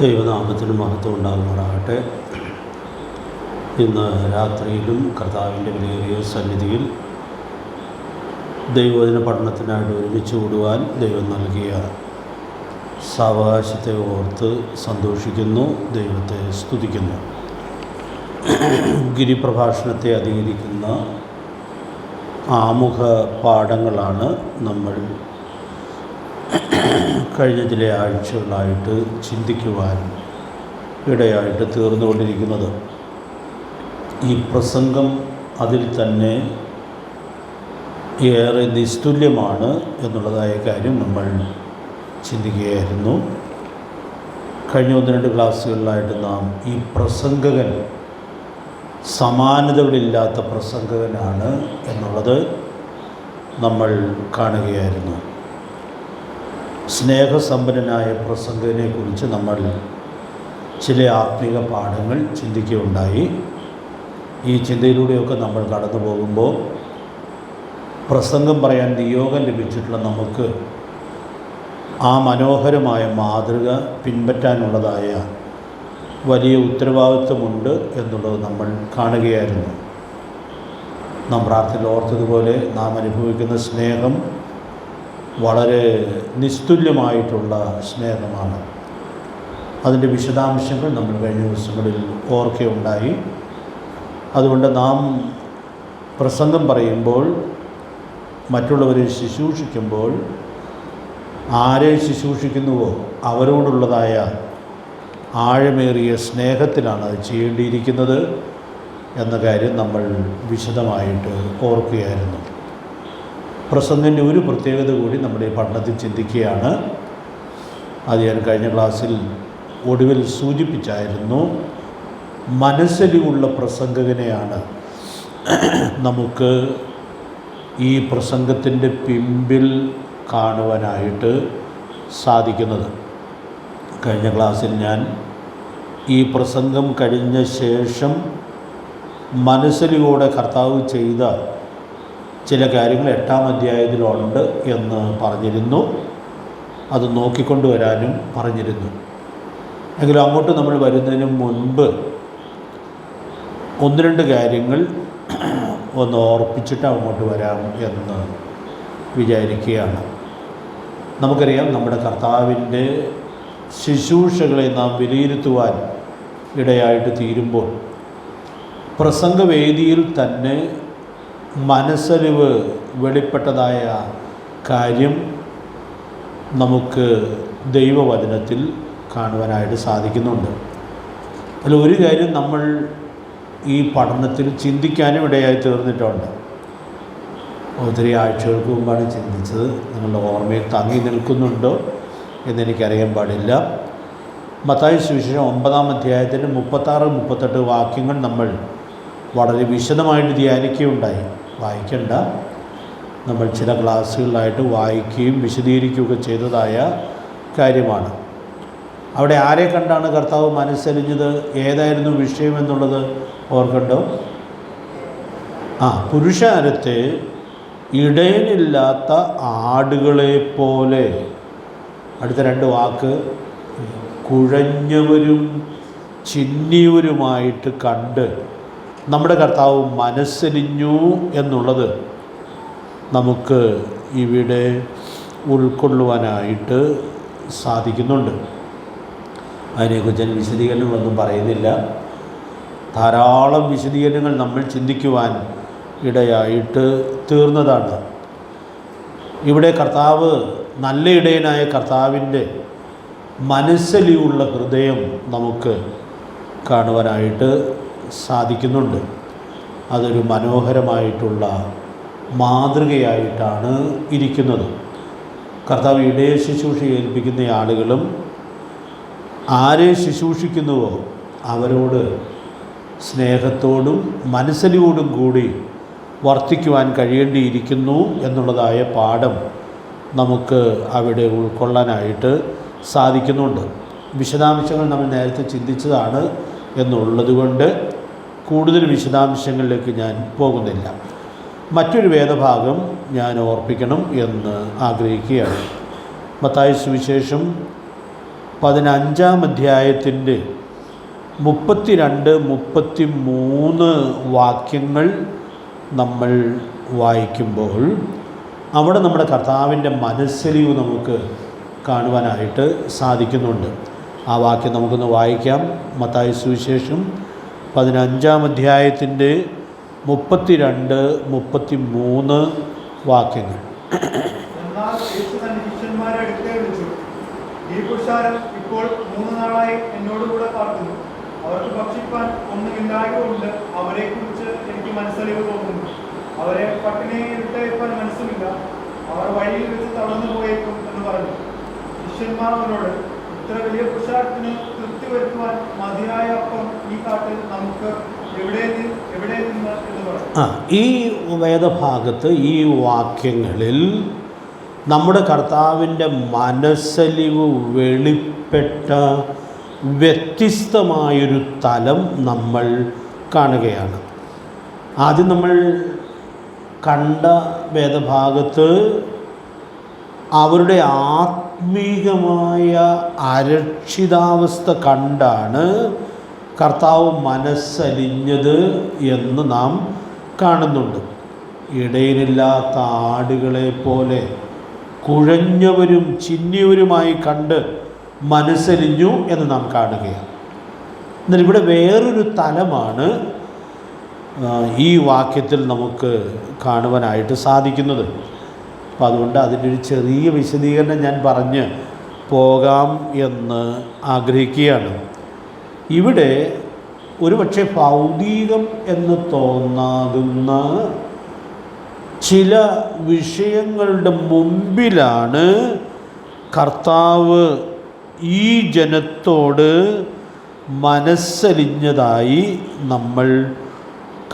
ദൈവനാമത്തിന് മഹത്വം ഉണ്ടാകുമാറാകട്ടെ. ഇന്ന് രാത്രിയിലും കർത്താവിൻ്റെ വിലയേറിയ സന്നിധിയിൽ ദൈവവചന പഠനത്തിനായിട്ട് ഒരുമിച്ച് കൂടുവാൻ ദൈവം നൽകിയ സാവകാശത്തെ ഓർത്ത് സന്തോഷിക്കുന്നു, ദൈവത്തെ സ്തുതിക്കുന്നു. ഗിരിപ്രഭാഷണത്തെ അധികരിക്കുന്ന ആമുഖ പാഠങ്ങളാണ് നമ്മൾ കഴിഞ്ഞ ചില ആഴ്ചകളായിട്ട് ചിന്തിക്കുവാൻ ഇടയായിട്ട് തീർന്നുകൊണ്ടിരിക്കുന്നത്. ഈ പ്രസംഗം അതിൽ തന്നെ ഏറെ നിസ്തുല്യമാണ് എന്നുള്ളതായ കാര്യം നമ്മൾ ചിന്തിക്കുകയായിരുന്നു. കഴിഞ്ഞ 1-2 ക്ലാസ്സുകളിലായിട്ട് നാം ഈ പ്രസംഗകൻ സമാനതകളില്ലാത്ത പ്രസംഗകനാണ് എന്നുള്ളത് നമ്മൾ കാണുകയായിരുന്നു. സ്നേഹസമ്പന്നനായ പ്രസംഗകനെക്കുറിച്ച് നമ്മൾ ചില ആത്മീക പാഠങ്ങൾ ചിന്തിക്കുകയുണ്ടായി. ഈ ചിന്തയിലൂടെയൊക്കെ നമ്മൾ കടന്നു പോകുമ്പോൾ പ്രസംഗം പറയാൻ നിയോഗം ലഭിച്ചിട്ടുള്ള നമുക്ക് ആ മനോഹരമായ മാതൃക പിൻപറ്റാനുള്ളതായ വലിയ ഉത്തരവാദിത്വമുണ്ട് എന്നുള്ളത് നമ്മൾ കാണുകയായിരുന്നു. നാം പ്രാർത്ഥനയിൽ ഓർത്തതുപോലെ നാം അനുഭവിക്കുന്ന സ്നേഹം വളരെ നിസ്തുല്യമായിട്ടുള്ള സ്നേഹമാണ്. അതിൻ്റെ വിശദാംശങ്ങൾ നമ്മൾ കഴിഞ്ഞ ദിവസങ്ങളിൽ ഓർക്കുകയുണ്ടായി. അതുകൊണ്ട് നാം പ്രസംഗം പറയുമ്പോൾ, മറ്റുള്ളവരെ ശുശ്രൂഷിക്കുമ്പോൾ ആരെ ശുശ്രൂഷിക്കുന്നുവോ അവരോടുള്ളതായ ആഴമേറിയ സ്നേഹത്തിലാണ് അത് ചെയ്യേണ്ടിയിരിക്കുന്നത് എന്ന കാര്യം നമ്മൾ വിശദമായിട്ട് ഓർക്കുകയായിരുന്നു. പ്രസംഗത്തിൻ്റെ ഒരു പ്രത്യേകത കൂടി നമ്മുടെ ഈ പഠനത്തിൽ ചിന്തിക്കുകയാണ്. അത് ഞാൻ കഴിഞ്ഞ ക്ലാസ്സിൽ ഒടുവിൽ സൂചിപ്പിച്ചായിരുന്നു. മനസ്സലിവുള്ള പ്രസംഗകനെയാണ് നമുക്ക് ഈ പ്രസംഗത്തിൻ്റെ പിമ്പിൽ കാണുവാനായിട്ട് സാധിക്കുന്നത്. കഴിഞ്ഞ ക്ലാസ്സിൽ ഞാൻ ഈ പ്രസംഗം കഴിഞ്ഞ ശേഷം മനസ്സലിവോടെ കർത്താവ് ചെയ്ത ചില കാര്യങ്ങൾ 8-ാം അധ്യായത്തിലുണ്ട് എന്ന് പറഞ്ഞിരുന്നു. അത് നോക്കിക്കൊണ്ടുവരാനും പറഞ്ഞിരുന്നു. എങ്കിലും അങ്ങോട്ട് നമ്മൾ വരുന്നതിന് മുൻപ് 1-2 കാര്യങ്ങൾ ഒന്ന് ഓർപ്പിച്ചിട്ട് അങ്ങോട്ട് വരാം എന്ന് വിചാരിക്കുകയാണ്. നമുക്കറിയാം, നമ്മുടെ കർത്താവിൻ്റെ ശുശ്രൂഷകളെ നാം വിലയിരുത്തുവാൻ ഇടയായിട്ട് തീരുമ്പോൾ പ്രസംഗവേദിയിൽ തന്നെ മനസ്സലിവ് വെളിപ്പെട്ടതായ കാര്യം നമുക്ക് ദൈവവചനത്തിൽ കാണുവാനായിട്ട് സാധിക്കുന്നുണ്ട്. അതിൽ ഒരു കാര്യം നമ്മൾ ഈ പഠനത്തിൽ ചിന്തിക്കാനും ഇടയായി തീർന്നിട്ടുണ്ട്. ഒത്തിരി ആഴ്ചകൾക്ക് മുമ്പാണ് ചിന്തിച്ചത്. നിങ്ങളുടെ ഓർമ്മയിൽ തങ്ങി നിൽക്കുന്നുണ്ടോ എന്നെനിക്കറിയാൻ പാടില്ല. മത്തായി സുവിശേഷം 9-ാം അധ്യായത്തിൻ്റെ 36-38 വാക്യങ്ങൾ നമ്മൾ വളരെ വിശദമായിട്ട് ധ്യാനിക്കുകയുണ്ടായി. വായിക്കേണ്ട, നമ്മൾ ചില ക്ലാസ്സുകളിലായിട്ട് വായിക്കുകയും വിശദീകരിക്കുകയൊക്കെ ചെയ്തതായ കാര്യമാണ്. അവിടെ ആരെ കണ്ടാണ് കർത്താവ് മനസ്സലിഞ്ഞത്, ഏതായിരുന്നു വിഷയം എന്നുള്ളത് ഓർക്കണ്ടോ? പുരുഷാരത്തെ ഇടയനില്ലാത്ത ആടുകളെ പോലെ, അടുത്ത 2 വാക്ക്, കുഴഞ്ഞവരും ചിന്നിയവരുമായിട്ട് കണ്ട് നമ്മുടെ കർത്താവ് മനസ്സലിഞ്ഞു എന്നുള്ളത് നമുക്ക് ഇവിടെ ഉൾക്കൊള്ളുവാനായിട്ട് സാധിക്കുന്നുണ്ട്. അതിനെക്കുറിച്ച് ഞാൻ വിശദീകരണങ്ങളൊന്നും പറയുന്നില്ല. ധാരാളം വിശദീകരണങ്ങൾ നമ്മൾ ചിന്തിക്കുവാൻ ഇടയായിട്ട് തീർന്നതാണ്. ഇവിടെ കർത്താവ്, നല്ല ഇടയനായ കർത്താവിൻ്റെ മനസ്സലിവുള്ള ഹൃദയം നമുക്ക് കാണുവാനായിട്ട് സാധിക്കുന്നുണ്ട്. അതൊരു മനോഹരമായിട്ടുള്ള മാതൃകയായിട്ടാണ് ഇരിക്കുന്നത്. കർത്താവ് ഇടയ ശുശ്രൂഷ ഏൽപ്പിക്കുന്ന ആളുകളും ആരെ ശുശ്രൂഷിക്കുന്നുവോ അവരോട് സ്നേഹത്തോടും മനസ്സലിവോടും കൂടി വർത്തിക്കുവാൻ കഴിയേണ്ടിയിരിക്കുന്നു എന്നുള്ളതായ പാഠം നമുക്ക് അവിടെ ഉൾക്കൊള്ളാനായിട്ട് സാധിക്കുന്നുണ്ട്. വിശദാംശങ്ങൾ നമ്മൾ നേരത്തെ ചിന്തിച്ചതാണ് എന്നുള്ളതുകൊണ്ട് കൂടുതൽ വിശദാംശങ്ങളിലേക്ക് ഞാൻ പോകുന്നില്ല. മറ്റൊരു വേദഭാഗം ഞാൻ ഓർപ്പിക്കണം എന്ന് ആഗ്രഹിക്കുകയാണ്. മത്തായി സുവിശേഷം 15-ാം അധ്യായത്തിൻ്റെ 32-33 വാക്യങ്ങൾ നമ്മൾ വായിക്കുമ്പോൾ അവിടെ നമ്മുടെ കർത്താവിൻ്റെ മനസ്സലിവ് നമുക്ക് കാണുവാനായിട്ട് സാധിക്കുന്നുണ്ട്. ആ വാക്യം നമുക്കൊന്ന് വായിക്കാം. മത്തായി സുവിശേഷം 15-ാം അധ്യായത്തിൻ്റെ 32-33 വാക്യങ്ങൾ. ഈ പുരുഷാരം ഇപ്പോൾ 3 നാളായി എന്നോടുകൂടെ പാർക്കുന്നു. അവർക്ക് ഭക്ഷിപ്പാൻ ഒന്നുമില്ലായതുകൊണ്ട് അവരെക്കുറിച്ച് എനിക്ക് മനസ്സലിവ് തോന്നുന്നു. അവരെ പട്ടിണിയെ വിട്ടയപ്പാൻ മനസ്സുമില്ല. അവർ വഴിയിൽ വെച്ച് തളർന്നു പോയേക്കും എന്ന് പറഞ്ഞു. ശിഷ്യന്മാർ അവരോട്, ഇത്ര വലിയ പുരുഷാരത്തിന് തൃപ്തി വരുത്തുവാൻ മതിയായ അപ്പം ഈ കാട്ടിൽ നമുക്ക് എവിടെ നിന്ന് എന്ന് പറഞ്ഞു. ഈ വേദഭാഗത്ത് ഈ വാക്യങ്ങളിൽ നമ്മുടെ കർത്താവിൻ്റെ മനസ്സലിവ് വെളിപ്പെട്ട വ്യത്യസ്തമായൊരു തലം നമ്മൾ കാണുകയാണ്. ആദ്യം നമ്മൾ കണ്ട വേദഭാഗത്ത് അവരുടെ ആത്മീകമായ അരക്ഷിതാവസ്ഥ കണ്ടാണ് കർത്താവ് മനസ്സലിഞ്ഞത് എന്ന് നാം കാണുന്നുണ്ട്. ഇടയിലില്ലാത്ത ആടുകളെ പോലെ കുഴഞ്ഞവരും ചിന്നിയവരുമായി കണ്ട് മനസ്സലിഞ്ഞു എന്ന് നാം കാണുകയാണ്. എന്നാൽ ഇവിടെ വേറൊരു തലമാണ് ഈ വാക്യത്തിൽ നമുക്ക് കാണുവാനായിട്ട് സാധിക്കുന്നത്. അപ്പം അതുകൊണ്ട് അതിൻ്റെ ഒരു ചെറിയ വിശദീകരണം ഞാൻ പറഞ്ഞ് പോകാം എന്ന് ആഗ്രഹിക്കുകയാണ്. ഇവിടെ ഒരുപക്ഷെ ഭൗതികം എന്ന് തോന്നാകുന്ന ചില വിഷയങ്ങളുടെ മുമ്പിലാണ് കർത്താവ് ഈ ജനത്തോട് മനസ്സലിഞ്ഞതായി നമ്മൾ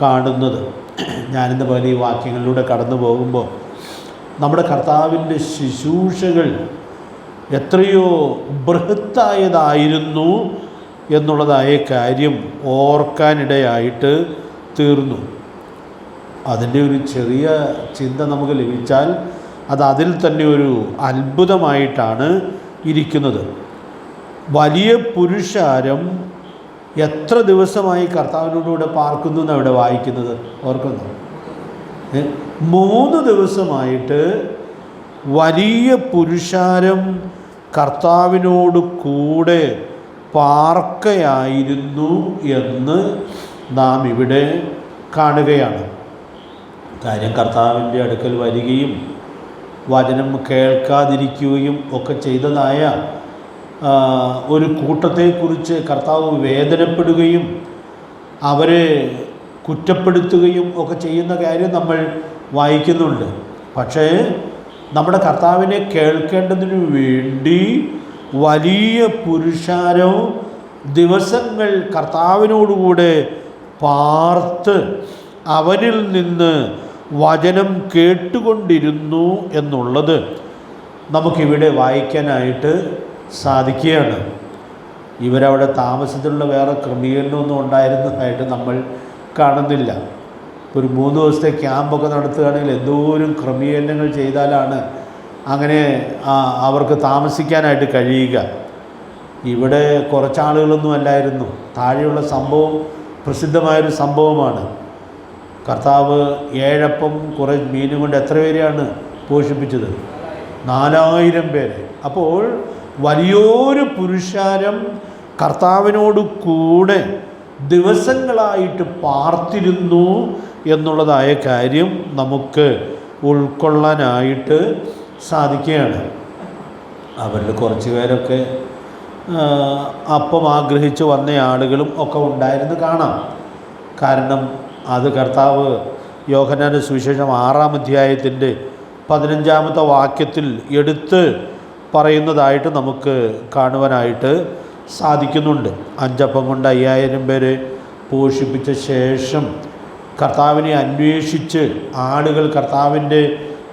കാണുന്നത്. ഞാനിന്ന് പോലെ ഈ വാക്യങ്ങളിലൂടെ കടന്നു പോകുമ്പോൾ നമ്മുടെ കർത്താവിൻ്റെ ശുശ്രൂഷകൾ എത്രയോ ബൃഹത്തായതായിരുന്നു എന്നുള്ളതായ കാര്യം ഓർക്കാനിടയായിട്ട് തീർന്നു. അതിൻ്റെ ഒരു ചെറിയ ചിന്ത നമുക്ക് ലഭിച്ചാൽ അത് അതിൽ തന്നെ ഒരു അത്ഭുതമായിട്ടാണ് ഇരിക്കുന്നത്. വലിയ പുരുഷാരം എത്ര ദിവസമായി കർത്താവിനോടുകൂടെ പാർക്കുന്നു എന്ന് അവിടെ വായിക്കുന്നത് ഓർക്കുന്നു. 3 ദിവസമായിട്ട് വലിയ പുരുഷാരം കർത്താവിനോട് കൂടെ പാർക്കയായിരുന്നു എന്ന് നാം ഇവിടെ കാണുകയാണ്. കാര്യം കർത്താവിൻ്റെ അടുക്കൽ വരികയും വചനം കേൾക്കാതിരിക്കുകയും ഒക്കെ ചെയ്തതായ ഒരു കൂട്ടത്തെക്കുറിച്ച് കർത്താവ് വേദനപ്പെടുകയും അവരെ കുറ്റപ്പെടുത്തുകയും ഒക്കെ ചെയ്യുന്ന കാര്യം നമ്മൾ വായിക്കുന്നുണ്ട്. പക്ഷേ നമ്മുടെ കർത്താവിനെ കേൾക്കേണ്ടതിനു വേണ്ടി വലിയ പുരുഷാരം ദിവസങ്ങൾ കർത്താവിനോടുകൂടെ പാർത്ത് അവനിൽ നിന്ന് വചനം കേട്ടുകൊണ്ടിരുന്നു എന്നുള്ളത് നമുക്കിവിടെ വായിക്കാനായിട്ട് സാധിക്കുകയാണ്. ഇവരവിടെ താമസത്തിലുള്ള വേറെ ക്രമീകരണമൊന്നും ഉണ്ടായിരുന്നതായിട്ട് നമ്മൾ കാണുന്നില്ല. ഒരു 3 ദിവസത്തെ ക്യാമ്പൊക്കെ നടത്തുകയാണെങ്കിൽ എന്തോരം ക്രമീകരണങ്ങൾ ചെയ്താലാണ് അങ്ങനെ അവർക്ക് താമസിക്കാനായിട്ട് കഴിയുക. ഇവിടെ കുറച്ചാളുകളൊന്നും അല്ലായിരുന്നു. താഴെയുള്ള സംഭവം പ്രസിദ്ധമായൊരു സംഭവമാണ്. കർത്താവ് 7 അപ്പം കുറേ മീനും കൊണ്ട് എത്ര പേരെയാണ് പോഷിപ്പിച്ചത്? 4000 പേരെ. അപ്പോൾ വലിയൊരു പുരുഷാരം കർത്താവിനോട് കൂടെ ദിവസങ്ങളായിട്ട് പാർത്തിരുന്നു എന്നുള്ളതായ കാര്യം നമുക്ക് ഉൾക്കൊള്ളാനായിട്ട് സാധിക്കുകയാണ്. അവരിൽ കുറച്ച് പേരൊക്കെ അപ്പം ആഗ്രഹിച്ച് വന്ന ആളുകളും ഒക്കെ ഉണ്ടായിരുന്നു കാണാം. കാരണം അത് കർത്താവ് യോഹന്നാന്റെ സുവിശേഷം 6-ാം അധ്യായത്തിൻ്റെ 15-ാമത്തെ വാക്യത്തിൽ എടുത്ത് പറയുന്നതായിട്ട് നമുക്ക് കാണുവാനായിട്ട് സാധിക്കുന്നുണ്ട്. 5 അപ്പം കൊണ്ട് 5000 പേരെ പോഷിപ്പിച്ച ശേഷം കർത്താവിനെ അന്വേഷിച്ച് ആളുകൾ കർത്താവിൻ്റെ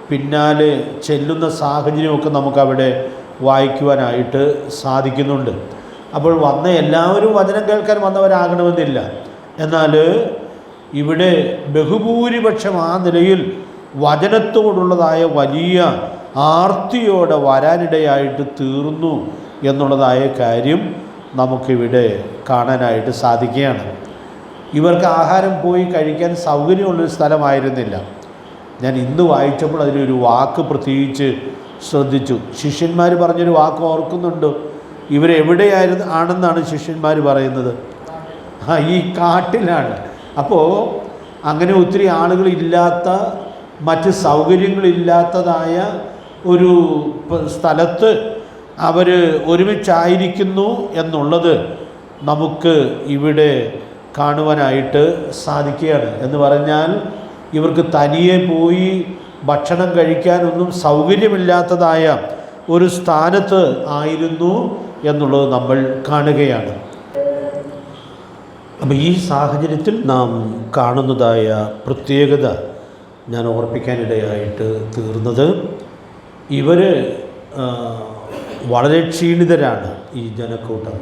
പിന്നാലെ ചെല്ലുന്ന സാഹചര്യമൊക്കെ നമുക്കവിടെ വായിക്കുവാനായിട്ട് സാധിക്കുന്നുണ്ട്. അപ്പോൾ വന്ന എല്ലാവരും വചനം കേൾക്കാൻ വന്നവരാകണമെന്നില്ല. എന്നാൽ ഇവിടെ ബഹുഭൂരിപക്ഷം ആ നിലയിൽ വചനത്തോടുള്ളതായ വലിയ ആർത്തിയോടെ വരാനിടയായിട്ട് തീർന്നു എന്നുള്ളതായ കാര്യം നമുക്കിവിടെ കാണാനായിട്ട് സാധിക്കുകയാണ്. ഇവർക്ക് ആഹാരം പോയി കഴിക്കാൻ സൗകര്യമുള്ളൊരു സ്ഥലമായിരുന്നില്ല. ഞാൻ ഇന്ന് വായിച്ചപ്പോൾ അതിലൊരു വാക്ക് പ്രത്യേകിച്ച് ശ്രദ്ധിച്ചു. ശിഷ്യന്മാർ പറഞ്ഞൊരു വാക്ക് ഓർക്കുന്നുണ്ട്. ഇവരെവിടെയായിരുന്നു ആണെന്നാണ് ശിഷ്യന്മാർ പറയുന്നത്? ഈ കാട്ടിലാണ്. അപ്പോൾ അങ്ങനെ ഒത്തിരി ആളുകളില്ലാത്ത, മറ്റ് സൗകര്യങ്ങളില്ലാത്തതായ ഒരു സ്ഥലത്ത് അവർ ഒരുമിച്ചായിരിക്കുന്നു എന്നുള്ളത് നമുക്ക് ഇവിടെ കാണുവാനായിട്ട് സാധിക്കുകയാണ്. എന്ന് പറഞ്ഞാൽ ഇവർക്ക് തനിയെ പോയി ഭക്ഷണം കഴിക്കാനൊന്നും സൗകര്യമില്ലാത്തതായ ഒരു സ്ഥാനത്ത് ആയിരുന്നു എന്നുള്ളത് നമ്മൾ കാണുകയാണ്. അപ്പോൾ ഈ സാഹചര്യത്തിൽ നാം കാണുന്നതായ പ്രത്യേകത ഞാൻ ഓർപ്പിക്കാനിടയായിട്ട് തീർന്നത്, ഇവർ വളരെ ക്ഷീണിതരാണ്, ഈ ജനക്കൂട്ടം.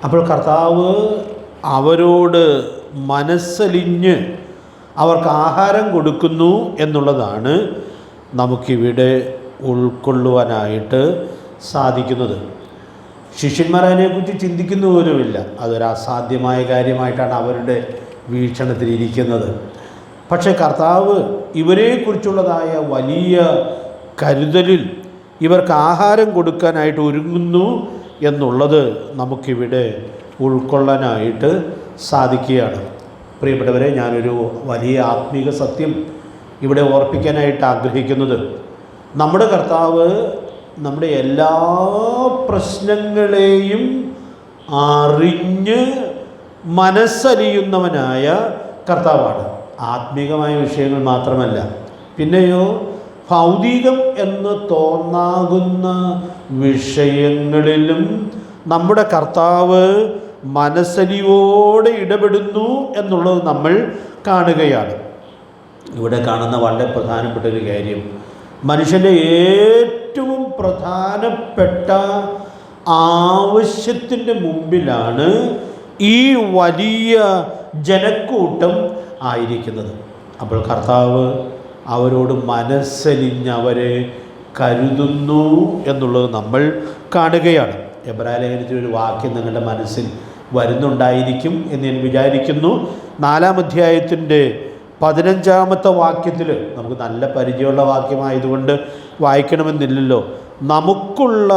അപ്പോൾ കർത്താവ് അവരോട് മനസ്സലിഞ്ഞ് അവർക്ക് ആഹാരം കൊടുക്കുന്നു എന്നുള്ളതാണ് നമുക്കിവിടെ ഉൾക്കൊള്ളുവാനായിട്ട് സാധിക്കുന്നത്. ശിഷ്യന്മാർ അതിനെക്കുറിച്ച് ചിന്തിക്കുന്ന പോലുമില്ല. അതൊരു അസാധ്യമായ കാര്യമായിട്ടാണ് അവരുടെ വീക്ഷണത്തിലിരിക്കുന്നത്. പക്ഷേ കർത്താവ് ഇവരെക്കുറിച്ചുള്ളതായ വലിയ കരുതലിൽ ഇവർക്ക് ആഹാരം കൊടുക്കാനായിട്ട് ഒരുങ്ങുന്നു എന്നുള്ളത് നമുക്കിവിടെ ഉൾക്കൊള്ളാനായിട്ട് സാധിക്കുകയാണ്. പ്രിയപ്പെട്ടവരെ, ഞാനൊരു വലിയ ആത്മീക സത്യം ഇവിടെ ഓർപ്പിക്കാനായിട്ട് ആഗ്രഹിക്കുന്നത്, നമ്മുടെ കർത്താവ് നമ്മുടെ എല്ലാ പ്രശ്നങ്ങളെയും അറിഞ്ഞ് മനസ്സലിയുന്നവനായ കർത്താവാണ്. ആത്മീകമായ വിഷയങ്ങൾ മാത്രമല്ല, പിന്നെയോ ഭൗതികം എന്ന് തോന്നാകുന്ന വിഷയങ്ങളിലും നമ്മുടെ കർത്താവ് മനസ്സലിയോടെ ഇടപെടുന്നു എന്നുള്ളത് നമ്മൾ കാണുകയാണ്. ഇവിടെ കാണുന്ന വളരെ പ്രധാനപ്പെട്ട ഒരു കാര്യം, മനുഷ്യൻ്റെ ഏറ്റവും പ്രധാനപ്പെട്ട ആവശ്യത്തിൻ്റെ മുമ്പിലാണ് ഈ വലിയ ജനക്കൂട്ടം ആയിരിക്കുന്നത്. അപ്പോൾ കർത്താവ് അവരോട് മനസ്സലിഞ്ഞ് അവരെ കരുതുന്നു എന്നുള്ളത് നമ്മൾ കാണുകയാണ്. എബ്രായ ലേഖനത്തിൽ ഒരു വാക്യം നിങ്ങളുടെ മനസ്സിൽ വരുന്നുണ്ടായിരിക്കും എന്ന് ഞാൻ വിചാരിക്കുന്നു. 4-ാം അധ്യായത്തിൻ്റെ 15-ാമത്തെ വാക്യത്തിൽ, നമുക്ക് നല്ല പരിചയമുള്ള വാക്യമായതുകൊണ്ട് വായിക്കണമെന്നില്ലല്ലോ, നമുക്കുള്ള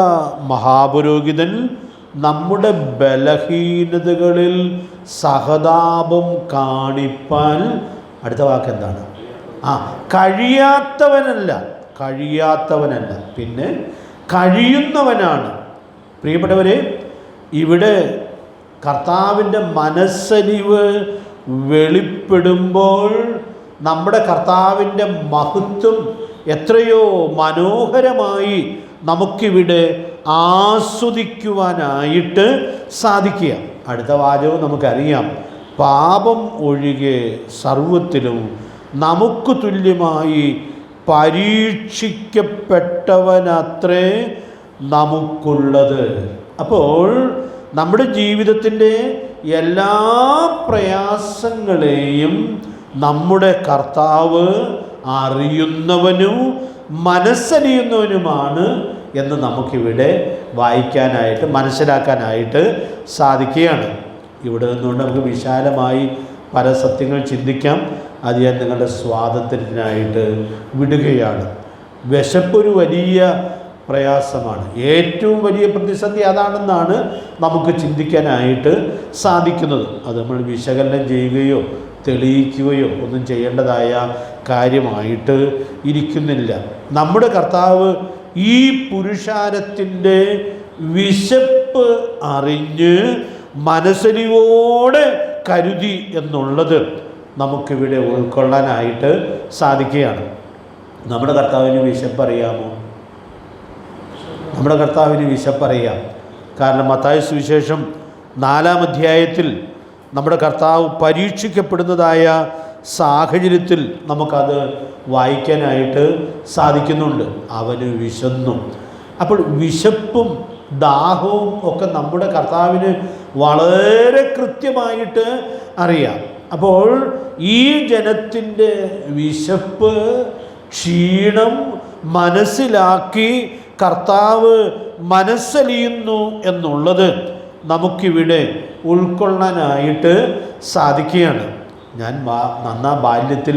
മഹാപുരോഹിതൻ നമ്മുടെ ബലഹീനതകളിൽ സഹതാപം കാണിപ്പാൻ, അടുത്ത വാക്ക് എന്താണ്? കഴിയാത്തവനല്ല, പിന്നെ കഴിയുന്നവനാണ്. പ്രിയപ്പെട്ടവരെ, ഇവിടെ കർത്താവിൻ്റെ മനസ്സലിവ് വെളിപ്പെടുമ്പോൾ നമ്മുടെ കർത്താവിൻ്റെ മഹത്വം എത്രയോ മനോഹരമായി നമുക്കിവിടെ ആസ്വദിക്കുവാനായിട്ട് സാധിക്കുക. അടുത്ത വാചകം നമുക്കറിയാം, പാപം ഒഴികെ സർവത്തിലും നമുക്ക് തുല്യമായി പരീക്ഷിക്കപ്പെട്ടവനത്രേ നമുക്കുള്ളത്. അപ്പോൾ നമ്മുടെ ജീവിതത്തിൻ്റെ എല്ലാ പ്രയാസങ്ങളെയും നമ്മുടെ കർത്താവ് അറിയുന്നവനും മനസ്സറിയുന്നവനുമാണ് എന്ന് നമുക്കിവിടെ വായിക്കാനായിട്ട് മനസ്സിലാക്കാനായിട്ട് സാധിക്കുകയാണ്. ഇവിടെ നിന്നുകൊണ്ട് നമുക്ക് വിശാലമായി പല സത്യങ്ങൾ ചിന്തിക്കാം. അത് ഞാൻ നിങ്ങളുടെ സ്വാതന്ത്ര്യത്തിനായിട്ട് വിടുകയാണ്. വിശപ്പൊരു വലിയ പ്രയാസമാണ്. ഏറ്റവും വലിയ പ്രതിസന്ധി അതാണെന്നാണ് നമുക്ക് ചിന്തിക്കാനായിട്ട് സാധിക്കുന്നത്. അത് നമ്മൾ വിശകലനം ചെയ്യുകയോ തെളിയിക്കുകയോ ഒന്നും ചെയ്യേണ്ടതായ കാര്യമായിട്ട് ഇരിക്കുന്നില്ല. നമ്മുടെ കർത്താവ് ഈ പുരുഷാരത്തിൻ്റെ വിശപ്പ് അറിഞ്ഞ് മനസ്സലിവോടെ കരുതി എന്നുള്ളത് നമുക്കിവിടെ ഉൾക്കൊള്ളാനായിട്ട് സാധിക്കുകയാണ്. നമ്മുടെ കർത്താവിന് വിശപ്പറിയാമോ? നമ്മുടെ കർത്താവിന് വിശപ്പറിയാം. കാരണം മത്തായി സുവിശേഷം 4-ാം അധ്യായത്തിൽ നമ്മുടെ കർത്താവ് പരീക്ഷിക്കപ്പെടുന്നതായ സാഹചര്യത്തിൽ നമുക്കത് വായിക്കാനായിട്ട് സാധിക്കുന്നുണ്ട്. അവന് വിശന്നു. അപ്പോൾ വിശപ്പും ദാഹവും ഒക്കെ നമ്മുടെ കർത്താവിന് വളരെ കൃത്യമായിട്ട് അറിയാം. അപ്പോൾ ഈ ജനത്തിൻ്റെ വിശപ്പ്, ക്ഷീണം മനസ്സിലാക്കി കർത്താവ് മനസ്സലിയുന്നു എന്നുള്ളത് നമുക്കിവിടെ ഉൾക്കൊള്ളാനായിട്ട് സാധിക്കുകയാണ്. ഞാൻ ബാല്യത്തിൽ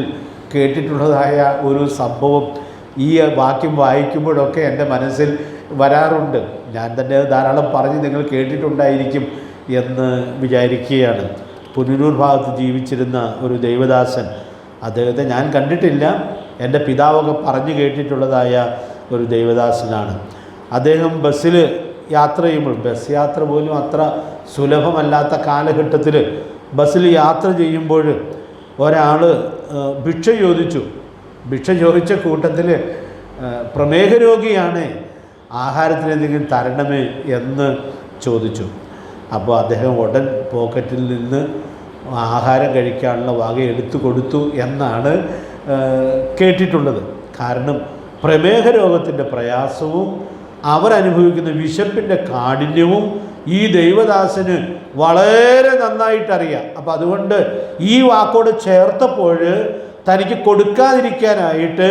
കേട്ടിട്ടുള്ളതായ ഒരു സംഭവം ഈ വാക്യം വായിക്കുമ്പോഴൊക്കെ എൻ്റെ മനസ്സിൽ വരാറുണ്ട്. ഞാൻ തന്നെ ധാരാളം പറഞ്ഞ് നിങ്ങൾ കേട്ടിട്ടുണ്ടായിരിക്കും എന്ന് വിചാരിക്കുകയാണ്. പുനലൂർ ഭാഗത്ത് ജീവിച്ചിരുന്ന ഒരു ദൈവദാസൻ, അദ്ദേഹത്തെ ഞാൻ കണ്ടിട്ടില്ല, എൻ്റെ പിതാവൊക്കെ പറഞ്ഞു കേട്ടിട്ടുള്ളതായ ഒരു ദൈവദാസനാണ്. അദ്ദേഹം ബസ്സിൽ യാത്ര ചെയ്യുമ്പോൾ, ബസ് യാത്ര പോലും അത്ര സുലഭമല്ലാത്ത കാലഘട്ടത്തിൽ ബസ്സിൽ യാത്ര ചെയ്യുമ്പോൾ ഒരാൾ ഭിക്ഷ ചോദിച്ചു. ഭിക്ഷ ചോദിച്ച കൂട്ടത്തിൽ പ്രമേഹ രോഗിയാണ്, ആഹാരത്തിന് എന്തെങ്കിലും തരണമേ എന്ന് ചോദിച്ചു. അപ്പോൾ അദ്ദേഹം ഉടൻ പോക്കറ്റിൽ നിന്ന് ആഹാരം കഴിക്കാനുള്ള വക എടുത്തു കൊടുത്തു എന്നാണ് കേട്ടിട്ടുള്ളത്. കാരണം പ്രമേഹ രോഗത്തിൻ്റെ പ്രയാസവും അവരനുഭവിക്കുന്ന വിശപ്പിൻ്റെ കാഠിന്യവും ഈ ദൈവദാസന് വളരെ നന്നായിട്ടറിയാം. അപ്പം അതുകൊണ്ട് ഈ വാക്കോട് ചേർത്തപ്പോൾ തനിക്ക് കൊടുക്കാതിരിക്കാനായിട്ട്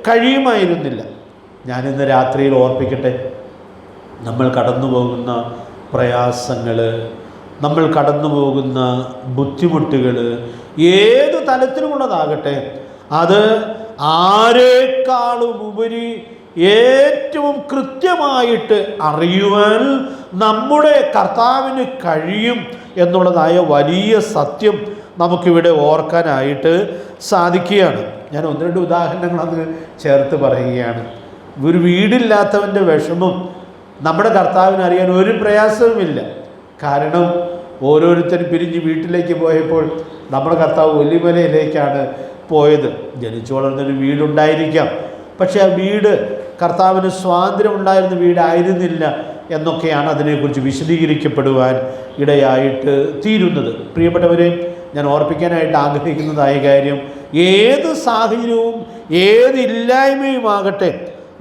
കഴിയുമായിരുന്നില്ല. ഞാനിന്ന് രാത്രിയിൽ ഓർപ്പിക്കട്ടെ, നമ്മൾ കടന്നു പോകുന്ന പ്രയാസങ്ങൾ, നമ്മൾ കടന്നു പോകുന്ന ബുദ്ധിമുട്ടുകൾ ഏത് തലത്തിലുമുള്ളതാകട്ടെ, അത് ആരെക്കാളും ഉപരി ഏറ്റവും കൃത്യമായിട്ട് അറിയുവാൻ നമ്മുടെ കർത്താവിന് കഴിയും എന്നുള്ളതായ വലിയ സത്യം നമുക്കിവിടെ ഓർക്കാനായിട്ട് സാധിക്കുകയാണ്. ഞാൻ 1-2 ഉദാഹരണങ്ങൾ അത് ചേർത്ത് പറയുകയാണ്. ഒരു വീടില്ലാത്തവൻ്റെ വിഷമം നമ്മുടെ കർത്താവിന് അറിയാൻ ഒരു പ്രയാസവുമില്ല. കാരണം ഓരോരുത്തരും പിരിഞ്ഞ് വീട്ടിലേക്ക് പോയപ്പോൾ നമ്മുടെ കർത്താവ് ഒലിമലയിലേക്കാണ് പോയത്. ജനിച്ചു വളർന്നൊരു വീടുണ്ടായിരിക്കാം, പക്ഷേ ആ വീട് കർത്താവിന് സ്വാതന്ത്ര്യം ഉണ്ടായിരുന്ന വീടായിരുന്നില്ല എന്നൊക്കെയാണ് അതിനെക്കുറിച്ച് വിശദീകരിക്കപ്പെടുവാൻ ഇടയായിട്ട് തീരുന്നത്. പ്രിയപ്പെട്ടവരെ, ഞാൻ ഓർപ്പിക്കാനായിട്ട് ആഗ്രഹിക്കുന്നതായ കാര്യം, ഏത് സാഹചര്യവും ഏതില്ലായ്മയുമാകട്ടെ,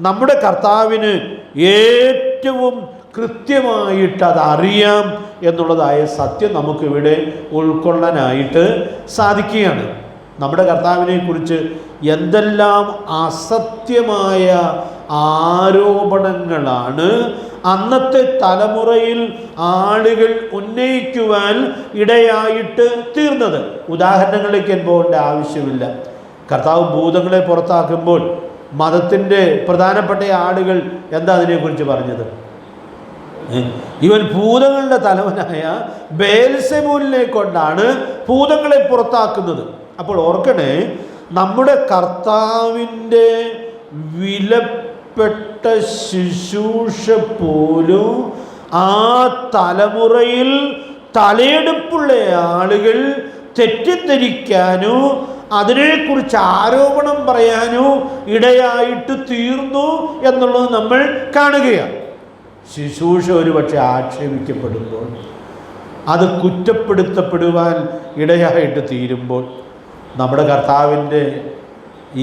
നമ്മുടെ കർത്താവിന് ഏറ്റവും കൃത്യമായിട്ട് അതറിയാം എന്നുള്ളതായ സത്യം നമുക്കിവിടെ ഉൾക്കൊള്ളാനായിട്ട് സാധിക്കുകയാണ്. നമ്മുടെ കർത്താവിനെക്കുറിച്ച് എന്തെല്ലാം അസത്യമായ ആരോപണങ്ങളാണ് അന്നത്തെ തലമുറയിൽ ആളുകൾ ഉന്നയിക്കുവാൻ ഇടയായിട്ട് തീർന്നത്. ഉദാഹരണങ്ങളിലേക്ക് പോകേണ്ട ആവശ്യമില്ല. കർത്താവ് ഭൂതങ്ങളെ പുറത്താക്കുമ്പോൾ മതത്തിൻ്റെ പ്രധാനപ്പെട്ട ആളുകൾ എന്താ അതിനെക്കുറിച്ച് പറഞ്ഞത്? ഇവൻ ഭൂതങ്ങളുടെ തലവനായ ബേൽസെബൂലിനെ കൊണ്ടാണ് ഭൂതങ്ങളെ പുറത്താക്കുന്നത്. അപ്പോൾ ഓർക്കണേ, നമ്മുടെ കർത്താവിൻ്റെ വിലപ്പെട്ട ശുശ്രൂഷ പോലും ആ തലമുറയിൽ തലയെടുപ്പുള്ള ആളുകൾ തെറ്റിദ്ധരിക്കാനോ അതിനെക്കുറിച്ച് ആരോപണം പറയാനോ ഇടയായിട്ട് തീർന്നു എന്നുള്ളത് നമ്മൾ കാണുകയാണ്. ശുശ്രൂഷ ഒരുപക്ഷെ ആക്ഷേപിക്കപ്പെടുമ്പോൾ, അത് കുറ്റപ്പെടുത്തപ്പെടുവാൻ ഇടയായിട്ട് തീരുമ്പോൾ, നമ്മുടെ കർത്താവിൻ്റെ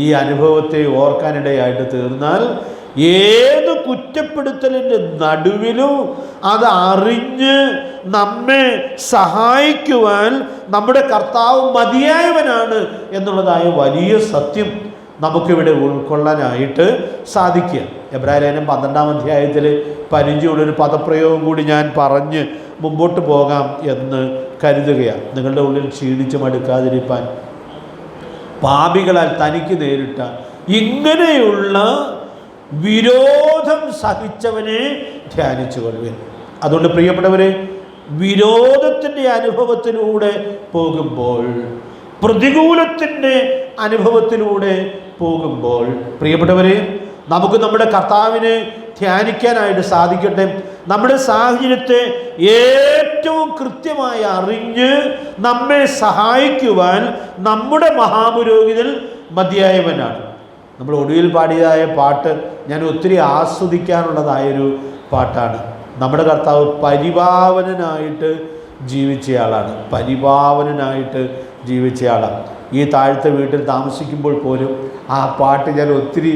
ഈ അനുഭവത്തെ ഓർക്കാനിടയായിട്ട് തീർന്നാൽ ഏത് കുറ്റപ്പെടുത്തലിൻ്റെ നടുവിലും അത് അറിഞ്ഞ് നമ്മെ സഹായിക്കുവാൻ നമ്മുടെ കർത്താവ് മതിയായവനാണ് എന്നുള്ളതായ വലിയ സത്യം നമുക്കിവിടെ ഉൾക്കൊള്ളാനായിട്ട് സാധിക്കുക. എബ്രായലേഖനം 12-ാം അധ്യായത്തിൽ പരിചയമുള്ളൊരു പദപ്രയോഗം കൂടി ഞാൻ പറഞ്ഞ് മുമ്പോട്ട് പോകാം എന്ന് കരുതുകയാണ്. നിങ്ങളുടെ ഉള്ളിൽ ക്ഷീണിച്ച് മടുക്കാതിരിപ്പാൻ പാപികളാൽ തനിക്ക് നേരിട്ട ഇങ്ങനെയുള്ള വിരോധം സഹിച്ചവനെ ധ്യാനിച്ചു കൊള്ളുവിൻ. അതുകൊണ്ട് പ്രിയപ്പെട്ടവരെ, വിരോധത്തിൻ്റെ അനുഭവത്തിലൂടെ പോകുമ്പോൾ, പ്രതികൂലത്തിൻ്റെ അനുഭവത്തിലൂടെ പോകുമ്പോൾ, പ്രിയപ്പെട്ടവരെ, നമുക്ക് നമ്മുടെ കർത്താവിനെ ധ്യാനിക്കാനായിട്ട് സാധിക്കട്ടെ. നമ്മുടെ സാഹചര്യത്തെ ഏറ്റവും കൃത്യമായി അറിഞ്ഞ് നമ്മെ സഹായിക്കുവാൻ നമ്മുടെ മഹാപുരോഹിതൻ മതിയായവനാണ്. നമ്മൾ ഒടുവിൽ പാടിയതായ പാട്ട് ഞാൻ ഒത്തിരി ആസ്വദിക്കാനുള്ളതായൊരു പാട്ടാണ്. നമ്മുടെ കർത്താവ് പരിപാവനനായിട്ട് ജീവിച്ചയാളാണ്. പരിപാവനനായിട്ട് ജീവിച്ചയാളാണ്. ഈ താഴത്തെ വീട്ടിൽ താമസിക്കുമ്പോൾ പോലും ആ പാട്ട് ഞാൻ ഒത്തിരി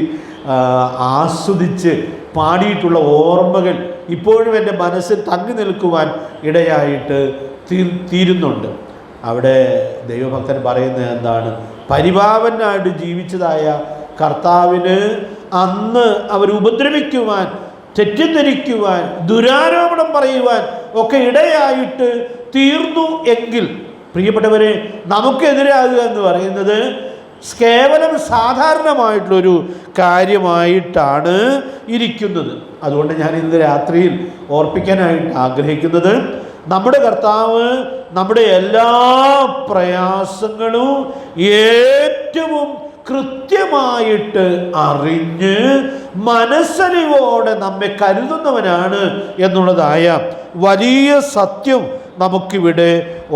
ആസ്വദിച്ച് പാടിയിട്ടുള്ള ഓർമ്മകൾ ഇപ്പോഴും എൻ്റെ മനസ്സിൽ തങ്ങി നിൽക്കുവാൻ ഇടയായിട്ട് തീരുന്നുണ്ട്. അവിടെ ദൈവഭക്തൻ പറയുന്നത് എന്താണ്? പരിപാവനായിട്ട് ജീവിച്ചതായ കർത്താവിന് അന്ന് അവർ ഉപദ്രവിക്കുവാൻ തെറ്റിദ്ധരിക്കുവാൻ, ദുരാരോപണം പറയുവാൻ ഒക്കെ ഇടയായിട്ട് തീർന്നു എങ്കിൽ, പ്രിയപ്പെട്ടവരെ, നമുക്കെതിരാകുക എന്ന് പറയുന്നത് കേവലം സാധാരണമായിട്ടുള്ളൊരു കാര്യമായിട്ടാണ് ഇരിക്കുന്നത്. അതുകൊണ്ട് ഞാൻ ഇന്ന് രാത്രിയിൽ ഓർപ്പിക്കാനായിട്ട് ആഗ്രഹിക്കുന്നത്, നമ്മുടെ കർത്താവ് നമ്മുടെ എല്ലാ പ്രയാസങ്ങളും ഏറ്റവും കൃത്യമായിട്ട് അറിഞ്ഞ് മനസ്സലിവോടെ നമ്മെ കരുതുന്നവനാണ് എന്നുള്ളതായ വലിയ സത്യം നമുക്കിവിടെ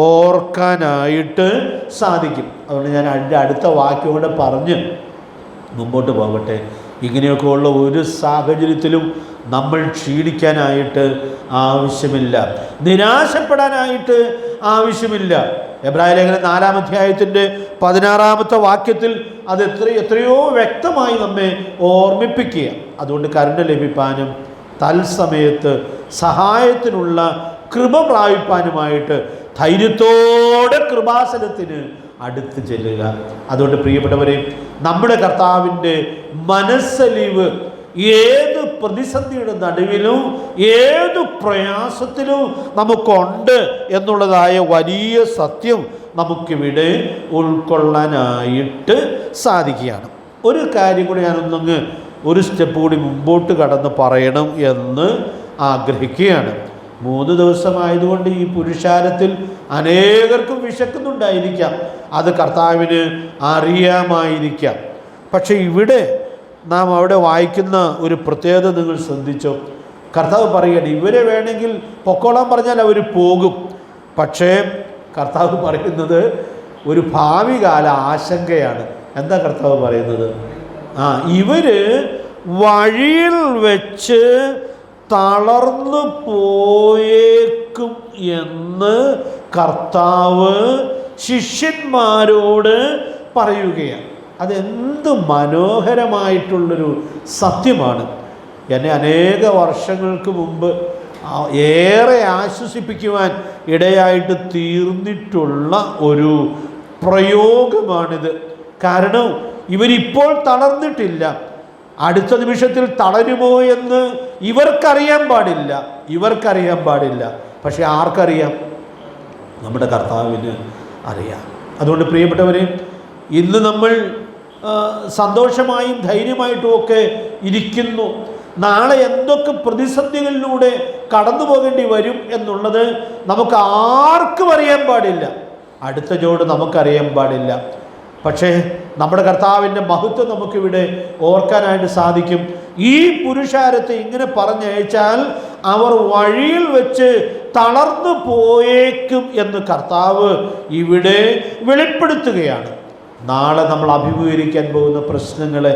ഓർക്കാനായിട്ട് സാധിക്കും. അതുകൊണ്ട് ഞാൻ അതിൻ്റെ അടുത്ത വാക്യം കൂടെ പറഞ്ഞ് മുമ്പോട്ട് പോകട്ടെ. ഇങ്ങനെയൊക്കെ ഉള്ള ഒരു സാഹചര്യത്തിലും നമ്മൾ ക്ഷീണിക്കാനായിട്ട് ആവശ്യമില്ല, നിരാശപ്പെടാനായിട്ട് ആവശ്യമില്ല. എബ്രായ ലേഖനം 4-ാം അധ്യായത്തിൻ്റെ 16-ാമത്തെ വാക്യത്തിൽ അത് എത്രയോ വ്യക്തമായി നമ്മെ ഓർമ്മിപ്പിക്കുക. അതുകൊണ്ട് കരുണ ലഭിപ്പാനും തത്സമയത്ത് സഹായത്തിനുള്ള കൃപ പ്രാപിപ്പാനുമായിട്ട് ധൈര്യത്തോടെ കൃപാസനത്തിന് അടുത്ത് ചെല്ലുക. അതുകൊണ്ട് പ്രിയപ്പെട്ടവരെ, നമ്മുടെ കർത്താവിൻ്റെ മനസ്സലിവ് ഏത് പ്രതിസന്ധിയുടെ നടുവിലും ഏത് പ്രയാസത്തിലും നമുക്കുണ്ട് എന്നുള്ളതായ വലിയ സത്യം നമുക്കിവിടെ ഉൾക്കൊള്ളാനായിട്ട് സാധിക്കുകയാണ്. ഒരു കാര്യം കൂടി ഞാനൊന്നങ്ങ് ഒരു സ്റ്റെപ്പ് കൂടി മുമ്പോട്ട് കടന്ന് പറയണം എന്ന് ആഗ്രഹിക്കുകയാണ്. 3 ദിവസമായതുകൊണ്ട് ഈ പുരുഷാരത്തിൽ അനേകർക്കും വിശക്കുന്നുണ്ടായിരിക്കാം, അത് കർത്താവിന് അറിയാമായിരിക്കാം. പക്ഷെ ഇവിടെ നാം അവിടെ വായിക്കുന്ന ഒരു പ്രത്യേകത നിങ്ങൾ ശ്രദ്ധിച്ചോ? കർത്താവ് പറയുകയാണ്, ഇവരെ വേണമെങ്കിൽ പൊക്കോളാൻ പറഞ്ഞാൽ അവർ പോകും. പക്ഷേ കർത്താവ് പറയുന്നത് ഒരു ഭാവി കാല ആശങ്കയാണ്. എന്താ കർത്താവ് പറയുന്നത്? ഇവര് വഴിയിൽ വെച്ച് തളർന്നു പോയേക്കും എന്ന് കർത്താവ് ശിഷ്യന്മാരോട് പറയുകയാണ്. അതെന്ത് മനോഹരമായിട്ടുള്ളൊരു സത്യമാണ്. എന്നെ അനേക വർഷങ്ങൾക്ക് മുമ്പ് ഏറെ ആശ്വസിപ്പിക്കുവാൻ ഇടയായിട്ട് തീർന്നിട്ടുള്ള ഒരു പ്രയോഗമാണിത്. കാരണം ഇവരിപ്പോൾ തളർന്നിട്ടില്ല, അടുത്ത നിമിഷത്തിൽ തളരുമോ എന്ന് ഇവർക്കറിയാൻ പാടില്ല. പക്ഷെ ആർക്കറിയാം? നമ്മുടെ കർത്താവിന് അറിയാം. അതുകൊണ്ട് പ്രിയപ്പെട്ടവരെ, ഇന്ന് നമ്മൾ സന്തോഷമായും ധൈര്യമായിട്ടും ഒക്കെ ഇരിക്കുന്നു. നാളെ എന്തൊക്കെ പ്രതിസന്ധികളിലൂടെ കടന്നു പോകേണ്ടി വരും എന്നുള്ളത് നമുക്ക് ആർക്കും അറിയാൻ പാടില്ല, അടുത്ത ജോഡ് നമുക്കറിയാൻ പാടില്ല. പക്ഷേ നമ്മുടെ കർത്താവിൻ്റെ മഹത്വം നമുക്കിവിടെ ഓർക്കാനായിട്ട് സാധിക്കും. ഈ പുരുഷാരത്തെ ഇങ്ങനെ പറഞ്ഞയച്ചാൽ അവർ വഴിയിൽ വെച്ച് തളർന്നു പോയേക്കും എന്ന് കർത്താവ് ഇവിടെ വെളിപ്പെടുത്തുകയാണ്. നാളെ നമ്മൾ അഭിമുഖീകരിക്കാൻ പോകുന്ന പ്രശ്നങ്ങളെ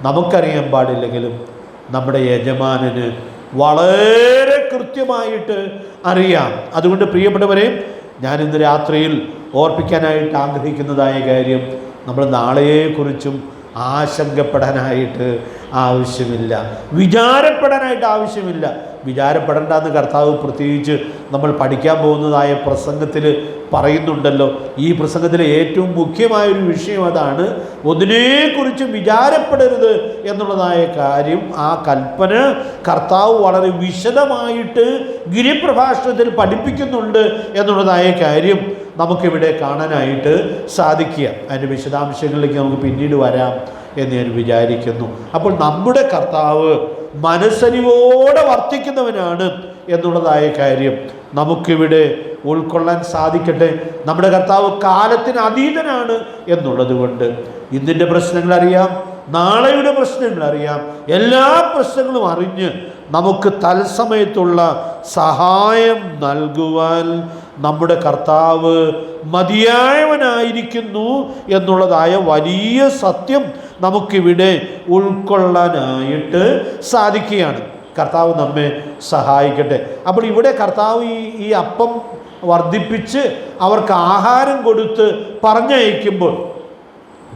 നമുക്കറിയാൻ പാടില്ലെങ്കിലും നമ്മുടെ യജമാനന് വളരെ കൃത്യമായിട്ട് അറിയാം. അതുകൊണ്ട് പ്രിയപ്പെട്ടവരെ, ഞാനിന്ന് രാത്രിയിൽ ഓർപ്പിക്കാനായിട്ട് ആഗ്രഹിക്കുന്നതായ കാര്യം, നമ്മൾ നാളെയെക്കുറിച്ചും ആശങ്കപ്പെടാനായിട്ട് ആവശ്യമില്ല, വിചാരപ്പെടാനായിട്ട് ആവശ്യമില്ല. വിചാരപ്പെടേണ്ടെന്ന് കർത്താവ് പ്രത്യേകിച്ച് നമ്മൾ പഠിക്കാൻ പോകുന്നതായ പ്രസംഗത്തിൽ പറയുന്നുണ്ടല്ലോ. ഈ പ്രസംഗത്തിലെ ഏറ്റവും മുഖ്യമായൊരു വിഷയം അതാണ്. ഒന്നിനെക്കുറിച്ചും വിചാരപ്പെടരുത് എന്നുള്ളതായ കാര്യം, ആ കൽപ്പന കർത്താവ് വളരെ വിശദമായിട്ട് ഗിരിപ്രഭാഷണത്തിൽ പഠിപ്പിക്കുന്നുണ്ട് എന്നുള്ളതായ കാര്യം നമുക്കിവിടെ കാണാനായിട്ട് സാധിക്കുക. അതിൻ്റെ വിശദാംശങ്ങളിലേക്ക് നമുക്ക് പിന്നീട് വരാം എന്ന് ഞാൻ വിചാരിക്കുന്നു. അപ്പോൾ നമ്മുടെ കർത്താവ് മനസ്സലിവോടെ വർത്തിക്കുന്നവനാണ് എന്നുള്ളതായ കാര്യം നമുക്കിവിടെ ഉൾക്കൊള്ളാൻ സാധിക്കട്ടെ. നമ്മുടെ കർത്താവ് കാലത്തിന് അതീതനാണ് എന്നുള്ളത് കൊണ്ട് ഇന്നിൻ്റെ പ്രശ്നങ്ങൾ അറിയാം, നാളെയുടെ പ്രശ്നങ്ങൾ അറിയാം. എല്ലാ പ്രശ്നങ്ങളും അറിഞ്ഞ് നമുക്ക് തത്സമയത്തുള്ള സഹായം നൽകുവാൻ നമ്മുടെ കർത്താവ് മതിയായവനായിരിക്കുന്നു എന്നുള്ളതായ വലിയ സത്യം നമുക്കിവിടെ ഉൾക്കൊള്ളാനായിട്ട് സാധിക്കുകയാണ്. കർത്താവ് നമ്മെ സഹായിക്കട്ടെ. അപ്പോൾ ഇവിടെ കർത്താവ് ഈ അപ്പം വർദ്ധിപ്പിച്ച് അവർക്ക് ആഹാരം കൊടുത്ത് പറഞ്ഞയക്കുമ്പോൾ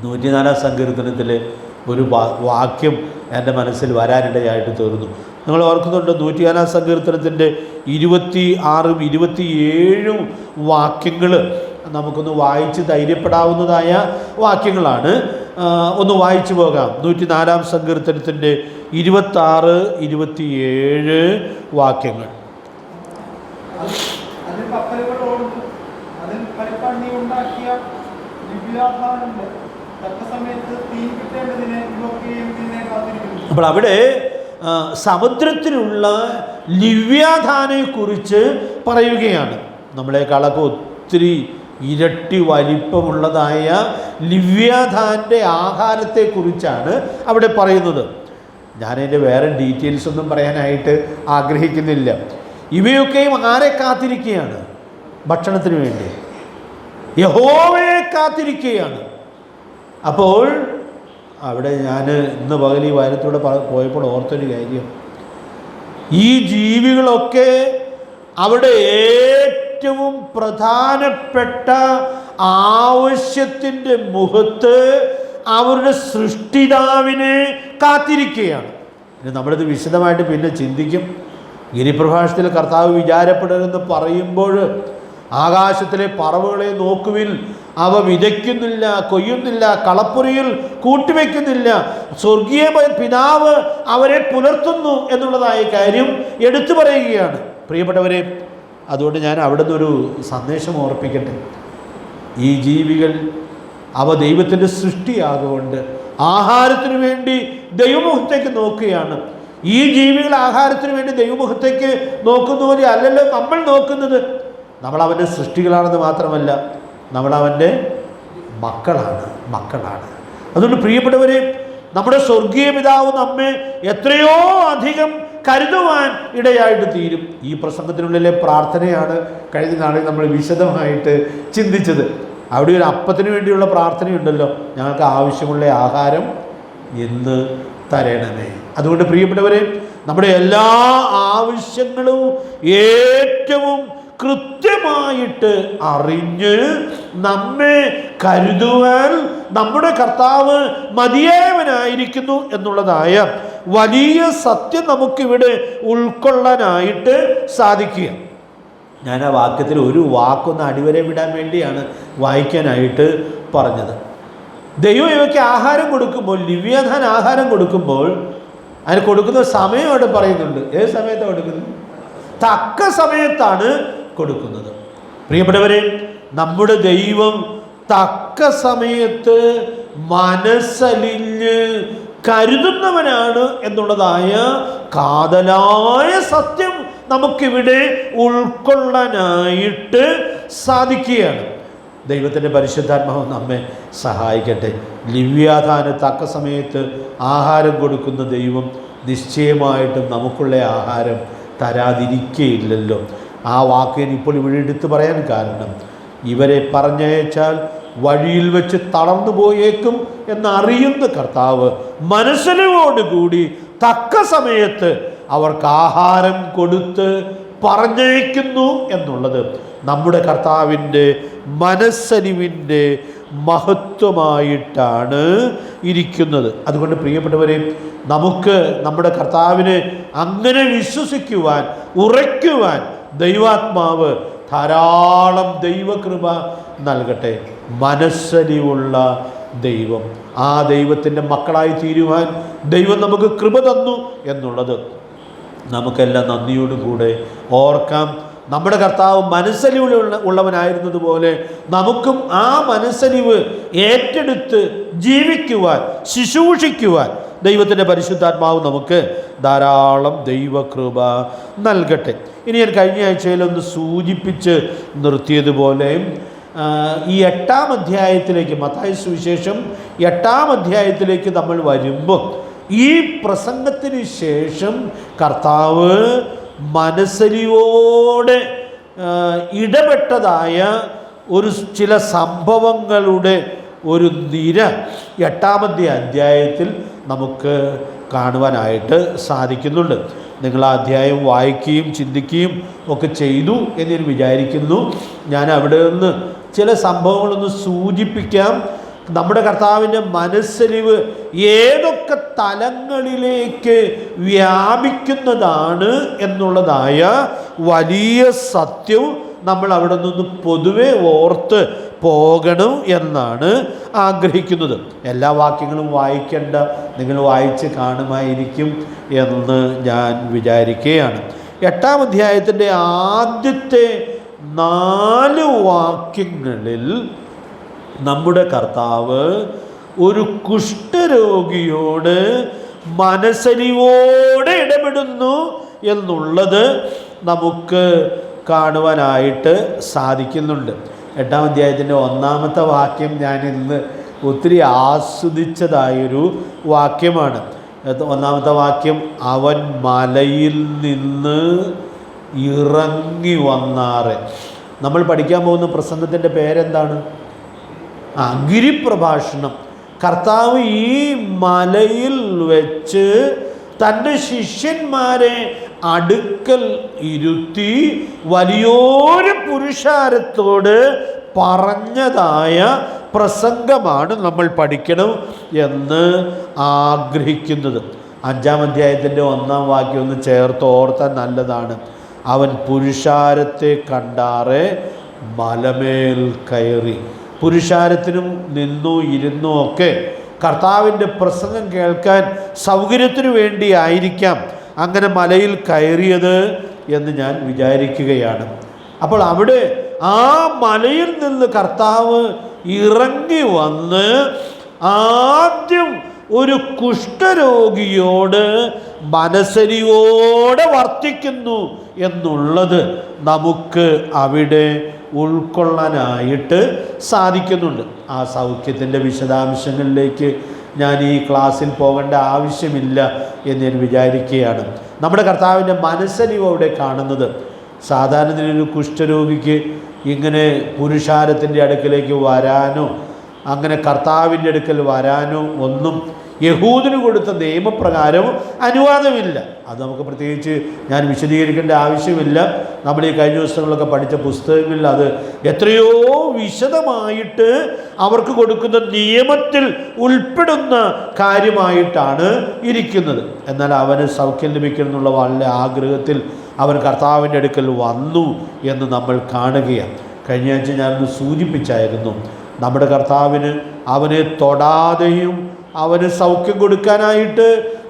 104-ാം സങ്കീർത്തനത്തിലെ ഒരു വാക്യം എൻ്റെ മനസ്സിൽ വരാനിടയായിട്ട് തീർന്നു. നിങ്ങൾ ഓർക്കുന്നുണ്ട്, 104-ാം സങ്കീർത്തനത്തിൻ്റെ 26ഉം 27ഉം വാക്യങ്ങൾ നമുക്കൊന്ന് വായിച്ച് ധൈര്യപ്പെടാവുന്നതായ വാക്യങ്ങളാണ്. ഒന്ന് വായിച്ചു പോകാം. 104-ാം സങ്കീർത്തനത്തിൻ്റെ 26-27 വാക്യങ്ങൾ. അതിൽ കപ്പലുകൾ ഓടുന്നു, അതിൽ കളിപ്പണ്ണി ഉണ്ടാക്കിയ ദിവ്യാധാനുണ്ട്, തക്ക സമയത്ത് തീ കിട്ടേണ്ടതിന് ഇവയൊക്കെയും ഇതിനെ കാത്തിരിക്കുന്നു. അപ്പോൾ അവിടെ സമുദ്രത്തിലുള്ള ലിവ്യാധാനെക്കുറിച്ച് പറയുകയാണ്. നമ്മളെക്കാളൊക്കെ ഒത്തിരി ഇരട്ടി വലിപ്പമുള്ളതായ ലിവ്യാധാൻ്റെ ആഹാരത്തെക്കുറിച്ചാണ് അവിടെ പറയുന്നത്. ഞാനതിൻ്റെ വേറെ ഡീറ്റെയിൽസ് ഒന്നും പറയാനായിട്ട് ആഗ്രഹിക്കുന്നില്ല. ഇവയൊക്കെയും ആരെ കാത്തിരിക്കുകയാണ്? ഭക്ഷണത്തിന് വേണ്ടി യഹോവയെ കാത്തിരിക്കുകയാണ്. അപ്പോൾ അവിടെ ഞാൻ ഇന്ന് പകൽ ഈ വയലത്തൂടെ പോയപ്പോൾ ഓർത്തൊരു കാര്യം, ഈ ജീവികളൊക്കെ അവിടെ ഏറ്റവും പ്രധാനപ്പെട്ട ആവശ്യത്തിൻ്റെ മുഖത്ത് അവരുടെ സൃഷ്ടിതാവിനെ കാത്തിരിക്കുകയാണ്. നമ്മളിത് വിശദമായിട്ട് പിന്നെ ചിന്തിക്കും. ഗിരിപ്രഭാഷത്തിൽ കർത്താവ് വിചാരപ്പെടരുതെന്ന് പറയുമ്പോൾ ആകാശത്തിലെ പറവുകളെ നോക്കുവിൻ, അവ വിതയ്ക്കുന്നില്ല, കൊയ്യുന്നില്ല, കളപ്പുരയിൽ കൂട്ടിവെക്കുന്നില്ല, സ്വർഗീയ പിതാവ് അവരെ പുലർത്തുന്നു എന്നുള്ളതായ കാര്യം എടുത്തു പറയുകയാണ്. പ്രിയപ്പെട്ടവരെ, അതുകൊണ്ട് ഞാൻ അവിടെ നിന്നൊരു സന്ദേശം ഓർപ്പിക്കട്ടെ. ഈ ജീവികൾ അവ ദൈവത്തിൻ്റെ സൃഷ്ടിയാകൊണ്ട് ആഹാരത്തിന് വേണ്ടി ദൈവമുഖത്തേക്ക് നോക്കുകയാണ്. ഈ ജീവികൾ ആഹാരത്തിന് വേണ്ടി ദൈവമുഖത്തേക്ക് നോക്കുന്ന പോലെ അല്ലല്ലോ നമ്മൾ നോക്കുന്നത്. നമ്മൾ അവൻ്റെ സൃഷ്ടികളാണെന്ന് മാത്രമല്ല, നമ്മളവൻ്റെ മക്കളാണ്. അതുകൊണ്ട് പ്രിയപ്പെട്ടവരെ, നമ്മുടെ സ്വർഗീയ പിതാവ് നമ്മെ എത്രയോ അധികം കരുതുവാൻ ഇടയായിട്ട് തീരും. ഈ പ്രസംഗത്തിനുള്ളിലെ പ്രാർത്ഥനയാണ് കഴിഞ്ഞ നാളിൽ നമ്മൾ വിശദമായിട്ട് ചിന്തിച്ചത്. അവിടെ ഒരു അപ്പത്തിന് വേണ്ടിയുള്ള പ്രാർത്ഥനയുണ്ടല്ലോ, ഞങ്ങൾക്ക് ആവശ്യമുള്ള ആഹാരം എന്ന് തരണമേ. അതുകൊണ്ട് പ്രിയപ്പെട്ടവരെ, നമ്മുടെ എല്ലാ ആവശ്യങ്ങളും ഏറ്റവും കൃത്യമായിട്ട് അറിഞ്ഞ് നമ്മെ കരുതുവാൻ നമ്മുടെ കർത്താവ് മതിയായവനായിരിക്കുന്നു എന്നുള്ളതായ വലിയ സത്യം നമുക്കിവിടെ ഉൾക്കൊള്ളാനായിട്ട് സാധിക്കുക. ഞാൻ ആ വാക്യത്തിൽ ഒരു വാക്കൊന്ന് അടിവരെ വിടാൻ വേണ്ടിയാണ് വായിക്കാനായിട്ട് പറഞ്ഞത്. ദൈവം ഇവയ്ക്ക് ആഹാരം കൊടുക്കുമ്പോൾ, ലിവ്യാധാൻ ആഹാരം കൊടുക്കുമ്പോൾ അതിന് കൊടുക്കുന്ന സമയം അവിടെ പറയുന്നുണ്ട്. ഏത് സമയത്താണ് കൊടുക്കുന്നത്? തക്ക സമയത്താണ് കൊടുക്കുന്നത്. പ്രിയപ്പെട്ടവരെ, നമ്മുടെ ദൈവം തക്ക സമയത്ത് മനസ്സലിഞ്ഞ് കരുതുന്നവനാണ് എന്നുള്ളതായ കാതലായ സത്യം നമുക്കിവിടെ ഉൾക്കൊള്ളാനായിട്ട് സാധിക്കുകയാണ്. ദൈവത്തിൻ്റെ പരിശുദ്ധാത്മാവ് നമ്മെ സഹായിക്കട്ടെ. ലിവ്യാധാന് തക്ക സമയത്ത് ആഹാരം കൊടുക്കുന്ന ദൈവം നിശ്ചയമായിട്ടും നമുക്കുള്ള ആഹാരം തരാതിരിക്കുകയില്ലല്ലോ. ആ വാക്കിന് ഇപ്പോൾ ഇവിടെ എടുത്തു പറയാൻ കാരണം, ഇവരെ പറഞ്ഞയച്ചാൽ വഴിയിൽ വെച്ച് തളർന്നു പോയേക്കും എന്നറിയുന്ന കർത്താവ് മനസ്സിലോടുകൂടി തക്ക സമയത്ത് അവർക്ക് ആഹാരം കൊടുത്ത് പറഞ്ഞയക്കുന്നു എന്നുള്ളത് നമ്മുടെ കർത്താവിൻ്റെ മനസ്സലിവിൻ്റെ മഹത്വമായിട്ടാണ് ഇരിക്കുന്നത്. അതുകൊണ്ട് പ്രിയപ്പെട്ടവരെ, നമുക്ക് നമ്മുടെ കർത്താവിനെ അങ്ങനെ വിശ്വസിക്കുവാൻ, ഉറയ്ക്കുവാൻ ദൈവാത്മാവ് ധാരാളം ദൈവകൃപ നൽകട്ടെ. മനസ്സലിവുള്ള ദൈവം, ആ ദൈവത്തിൻ്റെ മക്കളായി തീരുവാൻ ദൈവം നമുക്ക് കൃപ തന്നു എന്നുള്ളത് നമുക്കെല്ലാം നന്ദിയോടുകൂടെ ഓർക്കാം. നമ്മുടെ കർത്താവ് മനസ്സലിവുള്ളവനായിരുന്നതുപോലെ നമുക്കും ആ മനസ്സലിവ് ഏറ്റെടുത്ത് ജീവിക്കുവാൻ, ശുശ്രൂഷിക്കുവാൻ ദൈവത്തിൻ്റെ പരിശുദ്ധാത്മാവ് നമുക്ക് ധാരാളം ദൈവകൃപ നൽകട്ടെ. ഇനി ഞാൻ കഴിഞ്ഞ ആഴ്ചയിലൊന്ന് സൂചിപ്പിച്ച് നിർത്തിയതുപോലെ ഈ 8-ാം അധ്യായത്തിലേക്ക്, മത്തായി സുവിശേഷം 8-ാം അധ്യായത്തിലേക്ക് നമ്മൾ വരുമ്പോൾ ഈ പ്രസംഗത്തിന് ശേഷം കർത്താവ് മനസ്സലിവോടെ ഇടപെട്ടതായ ചില സംഭവങ്ങളുടെ ഒരു നിര 8-ാമത്തെ അധ്യായത്തിൽ നമുക്ക് കാണുവാനായിട്ട് സാധിക്കുന്നുണ്ട്. നിങ്ങൾ ആ അധ്യായം വായിക്കുകയും ചിന്തിക്കുകയും ഒക്കെ ചെയ്തു എന്ന് ഞാൻ വിചാരിക്കുന്നു. ഞാൻ അവിടെ നിന്ന് ചില സംഭവങ്ങളൊന്ന് സൂചിപ്പിക്കാം. നമ്മുടെ കർത്താവിൻ്റെ മനസ്സലിവ് ഏതൊക്കെ തലങ്ങളിലേക്ക് വ്യാപിക്കുന്നതാണ് എന്നുള്ളതായ വലിയ സത്യവും നമ്മൾ അവിടെ നിന്ന് പൊതുവെ ഓർത്ത് പോകണം എന്നാണ് ആഗ്രഹിക്കുന്നത്. എല്ലാ വാക്യങ്ങളും വായിക്കേണ്ട, നിങ്ങൾ വായിച്ച് കാണുമായിരിക്കും എന്ന് ഞാൻ വിചാരിക്കുകയാണ്. 8-ാം അധ്യായത്തിൻ്റെ ആദ്യത്തെ 4 വാക്യങ്ങളിൽ നമ്മുടെ കർത്താവ് ഒരു കുഷ്ഠരോഗിയോട് മനസ്സലിവോടെ ഇടപെടുന്നു എന്നുള്ളത് നമുക്ക് കാണുവാനായിട്ട് സാധിക്കുന്നുണ്ട്. 8-ാം അധ്യായത്തിൻ്റെ 1-ാമത്തെ വാക്യം ഞാൻ ഇന്ന് ഒത്തിരി ആസ്വദിച്ചതായൊരു വാക്യമാണ്. 1-ാമത്തെ വാക്യം, അവൻ മലയിൽ നിന്ന് ഇറങ്ങി വന്നാറ്. നമ്മൾ പഠിക്കാൻ പോകുന്ന പ്രസംഗത്തിൻ്റെ പേരെന്താണ്? ഗിരിപ്രഭാഷണം. കർത്താവ് ഈ മലയിൽ വെച്ച് തൻ്റെ ശിഷ്യന്മാരെ അടുക്കൽ ഇരുത്തി വലിയൊരു പുരുഷാരത്തോട് പറഞ്ഞതായ പ്രസംഗമാണ് നമ്മൾ പഠിക്കണം എന്ന് ആഗ്രഹിക്കുന്നത്. 5-ാം അധ്യായത്തിൻ്റെ 1-ാം വാക്യം ഒന്ന് ചേർത്ത് ഓർത്താൻ നല്ലതാണ്. അവൻ പുരുഷാരത്തെ കണ്ടാറെ മലമേൽ കയറി. പുരുഷാരത്തിനും നിന്നു ഇരുന്നു ഒക്കെ കർത്താവിൻ്റെ പ്രസംഗം കേൾക്കാൻ സൗകര്യത്തിനു വേണ്ടി ആയിരിക്കാം അങ്ങനെ മലയിൽ കയറിയത് എന്ന് ഞാൻ വിചാരിക്കുകയാണ്. അപ്പോൾ അവിടെ ആ മലയിൽ നിന്ന് കർത്താവ് ഇറങ്ങി വന്ന് ആദ്യം ഒരു കുഷ്ഠരോഗിയോട് മനസ്സലിവോടെ വർത്തിക്കുന്നു എന്നുള്ളത് നമുക്ക് അവിടെ ഉൾക്കൊള്ളാനായിട്ട് സാധിക്കുന്നുണ്ട്. ആ സൗഖ്യത്തിൻ്റെ വിശദാംശങ്ങളിലേക്ക് ഞാൻ ഈ ക്ലാസ്സിൽ പോകേണ്ട ആവശ്യമില്ല എന്ന് ഞാൻ വിചാരിക്കുകയാണ്. നമ്മുടെ കർത്താവിൻ്റെ മനസ്സലിവ് അവിടെ കാണുന്നത്. സാധാരണ ഒരു കുഷ്ഠരോഗിക്ക് ഇങ്ങനെ പുരുഷാരത്തിൻ്റെ അടുക്കലേക്ക് വരാനോ അങ്ങനെ കർത്താവിൻ്റെ അടുക്കൽ വരാനോ ഒന്നും യഹൂദന് കൊടുത്ത നിയമപ്രകാരം അനുവാദമില്ല. അത് നമുക്ക് പ്രത്യേകിച്ച് ഞാൻ വിശദീകരിക്കേണ്ട ആവശ്യമില്ല. നമ്മൾ ഈ കഴിഞ്ഞ ദിവസങ്ങളിലൊക്കെ പഠിച്ച പുസ്തകങ്ങളിൽ അത് എത്രയോ വിശദമായിട്ട് അവർക്ക് കൊടുക്കുന്ന നിയമത്തിൽ ഉൾപ്പെടുന്ന കാര്യമായിട്ടാണ് ഇരിക്കുന്നത്. എന്നാൽ അവന് സൗഖ്യം ലഭിക്കുമെന്നുള്ള വളരെ ആഗ്രഹത്തിൽ അവൻ കർത്താവിൻ്റെ അടുക്കൽ വന്നു എന്ന് നമ്മൾ കാണുകയാണ്. കഴിഞ്ഞ ആഴ്ച ഞാനൊന്ന് സൂചിപ്പിച്ചായിരുന്നു. നമ്മുടെ കർത്താവിന് അവനെ തൊടാതെയും അവന് സൗഖ്യം കൊടുക്കാനായിട്ട്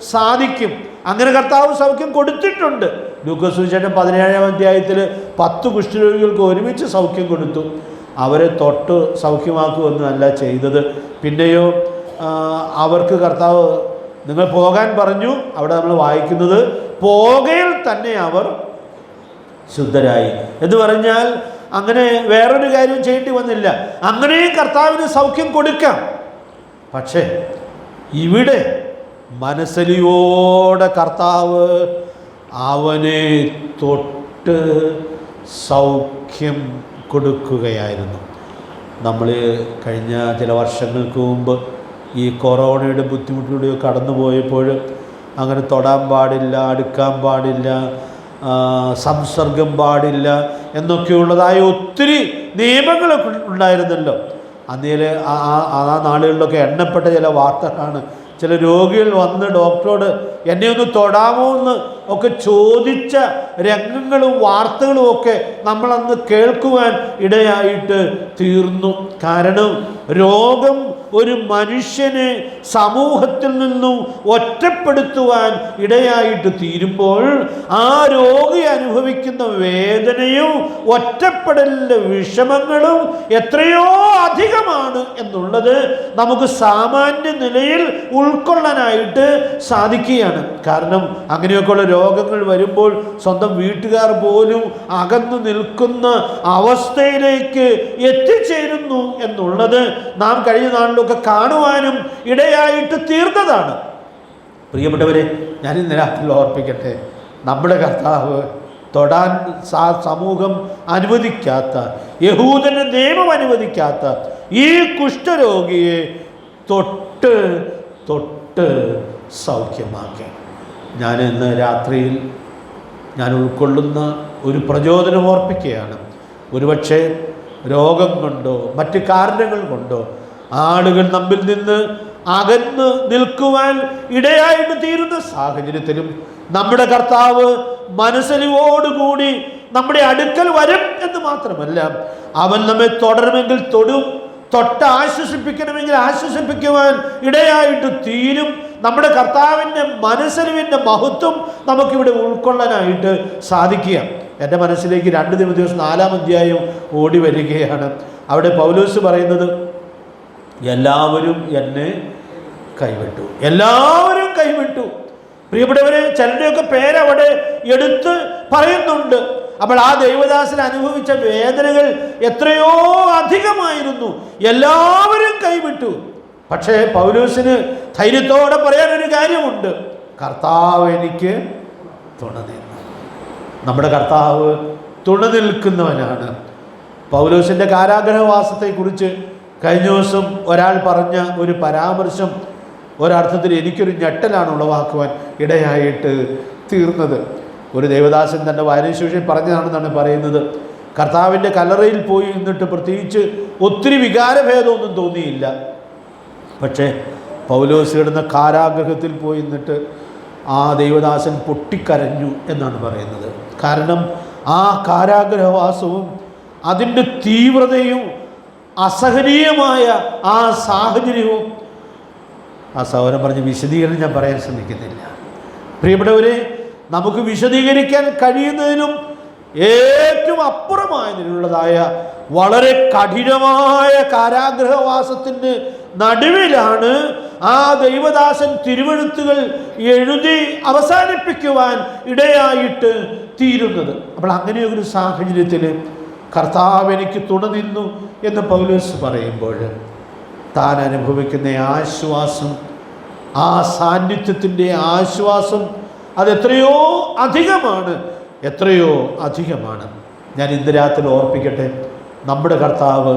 സാധിക്കും. അങ്ങനെ കർത്താവ് സൗഖ്യം കൊടുത്തിട്ടുണ്ട്. ലൂക്കോസ് സുവിശേഷം 17-ാം അധ്യായത്തിൽ 10 കുഷ്ഠരോഗികൾക്ക് ഒരുമിച്ച് സൗഖ്യം കൊടുത്തു. അവരെ തൊട്ട് സൗഖ്യമാക്കുമെന്നല്ല ചെയ്തത്. പിന്നെയോ അവർക്ക് കർത്താവ് നിങ്ങൾ പോകാൻ പറഞ്ഞു. അവിടെ നമ്മൾ വായിക്കുന്നത് പോകയിൽ തന്നെ അവർ ശുദ്ധരായി എന്ന് പറഞ്ഞാൽ അങ്ങനെ വേറൊരു കാര്യം ചെയ്യേണ്ടി വന്നില്ല. അങ്ങനെയും കർത്താവിന് സൗഖ്യം കൊടുക്കാം. പക്ഷേ ഇവിടെ മനസ്സലിവോടെ കർത്താവ് അവനെ തൊട്ട് സൗഖ്യം കൊടുക്കുകയായിരുന്നു. നമ്മൾ കഴിഞ്ഞ ചില വർഷങ്ങൾക്ക് മുമ്പ് ഈ കൊറോണയുടെ ബുദ്ധിമുട്ടിലൂടെ കടന്നു പോയപ്പോൾ അങ്ങനെ തൊടാൻ പാടില്ല, അടുക്കാൻ പാടില്ല, സംസർഗം പാടില്ല എന്നൊക്കെയുള്ളതായ ഒത്തിരി നിയമങ്ങളൊക്കെ ഉണ്ടായിരുന്നല്ലോ. അന്നേരം ആ നാളുകളിലൊക്കെ എണ്ണപ്പെട്ട ചില വാർത്തകളാണ്. ചില രോഗികൾ വന്ന് ഡോക്ടറോട് എന്നെ ഒന്ന് തൊടാമോ എന്ന് ഒക്കെ ചോദിച്ച രംഗങ്ങളും വാർത്തകളും ഒക്കെ നമ്മളന്ന് കേൾക്കുവാൻ ഇടയായിട്ട് തീർന്നു. കാരണം രോഗം ഒരു മനുഷ്യനെ സമൂഹത്തിൽ നിന്നും ഒറ്റപ്പെടുത്തുവാൻ ഇടയായിട്ട് തീരുമ്പോൾ ആ രോഗി അനുഭവിക്കുന്ന വേദനയും ഒറ്റപ്പെടലിൻ്റെ വിഷമങ്ങളും എത്രയോ അധികമാണ് എന്നുള്ളത് നമുക്ക് സാമാന്യ നിലയിൽ ഉൾക്കൊള്ളാനായിട്ട് സാധിക്കുകയാണ്. കാരണം അങ്ങനെയൊക്കെയുള്ള രോഗങ്ങൾ വരുമ്പോൾ സ്വന്തം വീട്ടുകാർ പോലും അകന്നു നിൽക്കുന്ന അവസ്ഥയിലേക്ക് എത്തിച്ചേരുന്നു എന്നുള്ളത് നാം കഴിഞ്ഞ നാളിലൊക്കെ കാണുവാനും ഇടയായിട്ട് തീർന്നതാണ്. പ്രിയപ്പെട്ടവരെ, ഞാൻ ഇന്ന് രാത്രി ഓർപ്പിക്കട്ടെ, നമ്മുടെ കർത്താവ് തൊടാൻ സമൂഹം അനുവദിക്കാത്ത, യഹൂദന്റെ നിയമം അനുവദിക്കാത്ത ഈ കുഷ്ഠരോഗിയെ തൊട്ട് സൗഖ്യമാക്കി. ഞാൻ ഇന്ന് രാത്രിയിൽ ഞാൻ ഉൾക്കൊള്ളുന്ന ഒരു പ്രചോദനം ഓർപ്പിക്കുകയാണ്. ഒരുപക്ഷെ രോഗം കൊണ്ടോ മറ്റ് കാരണങ്ങൾ കൊണ്ടോ ആളുകൾ നമ്മിൽ നിന്ന് അകന്ന് നിൽക്കുവാൻ ഇടയായിട്ട് തീരുന്ന സാഹചര്യത്തിലും നമ്മുടെ കർത്താവ് മനസ്സലിവോടുകൂടി നമ്മുടെ അടുക്കൽ വരും എന്ന് മാത്രമല്ല, അവൻ നമ്മെ തുടരുമെങ്കിൽ തൊടും, തൊട്ട് ആശ്വസിപ്പിക്കണമെങ്കിൽ ആശ്വസിപ്പിക്കുവാൻ ഇടയായിട്ട് തീരും. നമ്മുടെ കർത്താവിൻ്റെ മനസ്സലിവിൻ്റെ മഹത്വം നമുക്കിവിടെ ഉൾക്കൊള്ളാനായിട്ട് സാധിക്കുക. എൻ്റെ മനസ്സിലേക്ക് 2 തിമോഥെയോസ് 4-ാം അധ്യായം ഓടി വരികയാണ്. അവിടെ പൗലോസ് പറയുന്നത്, എല്ലാവരും എന്നെ കൈവിട്ടു, എല്ലാവരും കൈവിട്ടു. പ്രിയപ്പെട്ടവരെ, ചിലരുടെയൊക്കെ പേരവിടെ എടുത്ത് പറയുന്നുണ്ട്. അപ്പോൾ ആ ദൈവദാസൻ അനുഭവിച്ച വേദനകൾ എത്രയോ അധികമായിരുന്നു. എല്ലാവരും കൈവിട്ടു. പക്ഷേ പൗലോസിന് ധൈര്യത്തോടെ പറയാനൊരു കാര്യമുണ്ട്, കർത്താവ് എനിക്ക് തുണ നിന്നു. നമ്മുടെ കർത്താവ് തുണ നിൽക്കുന്നവനാണ്. പൗലോസിൻ്റെ കാരാഗ്രഹവാസത്തെക്കുറിച്ച് കഴിഞ്ഞ ദിവസം ഒരാൾ പറഞ്ഞ ഒരു പരാമർശം ഒരർത്ഥത്തിൽ എനിക്കൊരു ഞെട്ടലാണ് ഉളവാക്കുവാൻ ഇടയായിട്ട് തീർന്നത്. ഒരു ദേവദാസൻ തൻ്റെ വായനശേഷം പറഞ്ഞതാണെന്നാണ് പറയുന്നത്. കർത്താവിൻ്റെ കല്ലറയിൽ പോയി നിന്നിട്ട് പ്രത്യേകിച്ച് ഒത്തിരി വികാരഭേദമൊന്നും തോന്നിയില്ല. പക്ഷേ പൗലോസ് കിടന്ന കാരാഗ്രഹത്തിൽ പോയി നിന്നിട്ട് ആ ദൈവദാസൻ പൊട്ടിക്കരഞ്ഞു എന്നാണ് പറയുന്നത്. കാരണം ആ കാരാഗ്രഹവാസവും അതിൻ്റെ തീവ്രതയും അസഹനീയമായ ആ സാഹചര്യവും, ആ സഹോദരൻ പറഞ്ഞ വിശദീകരണം ഞാൻ പറയാൻ ശ്രമിക്കുന്നില്ല. പ്രിയപ്പെട്ടവരെ, നമുക്ക് വിശദീകരിക്കാൻ കഴിയുന്നതിനും ഏറ്റവും അപ്പുറമായതിനുള്ളതായ വളരെ കഠിനമായ കാരാഗ്രഹവാസത്തിൻ്റെ നടുവിലാണ് ആ ദൈവദാസൻ തിരുവെഴുത്തുകൾ എഴുതി അവസാനിപ്പിക്കുവാൻ ഇടയായിട്ട് തീരുന്നത്. അപ്പോൾ അങ്ങനെയൊരു സാഹചര്യത്തിൽ കർത്താവ് എനിക്ക് തുണ നിന്നു എന്ന് പൗലോസ് പറയുമ്പോൾ താൻ അനുഭവിക്കുന്ന ആശ്വാസം, ആ സാന്നിധ്യത്തിൻ്റെ ആശ്വാസം അതെത്രയോ അധികമാണ്, എത്രയോ അധികമാണ്. ഞാൻ ഇന്ന് രാത്രി ഓർപ്പിക്കട്ടെ, നമ്മുടെ കർത്താവ്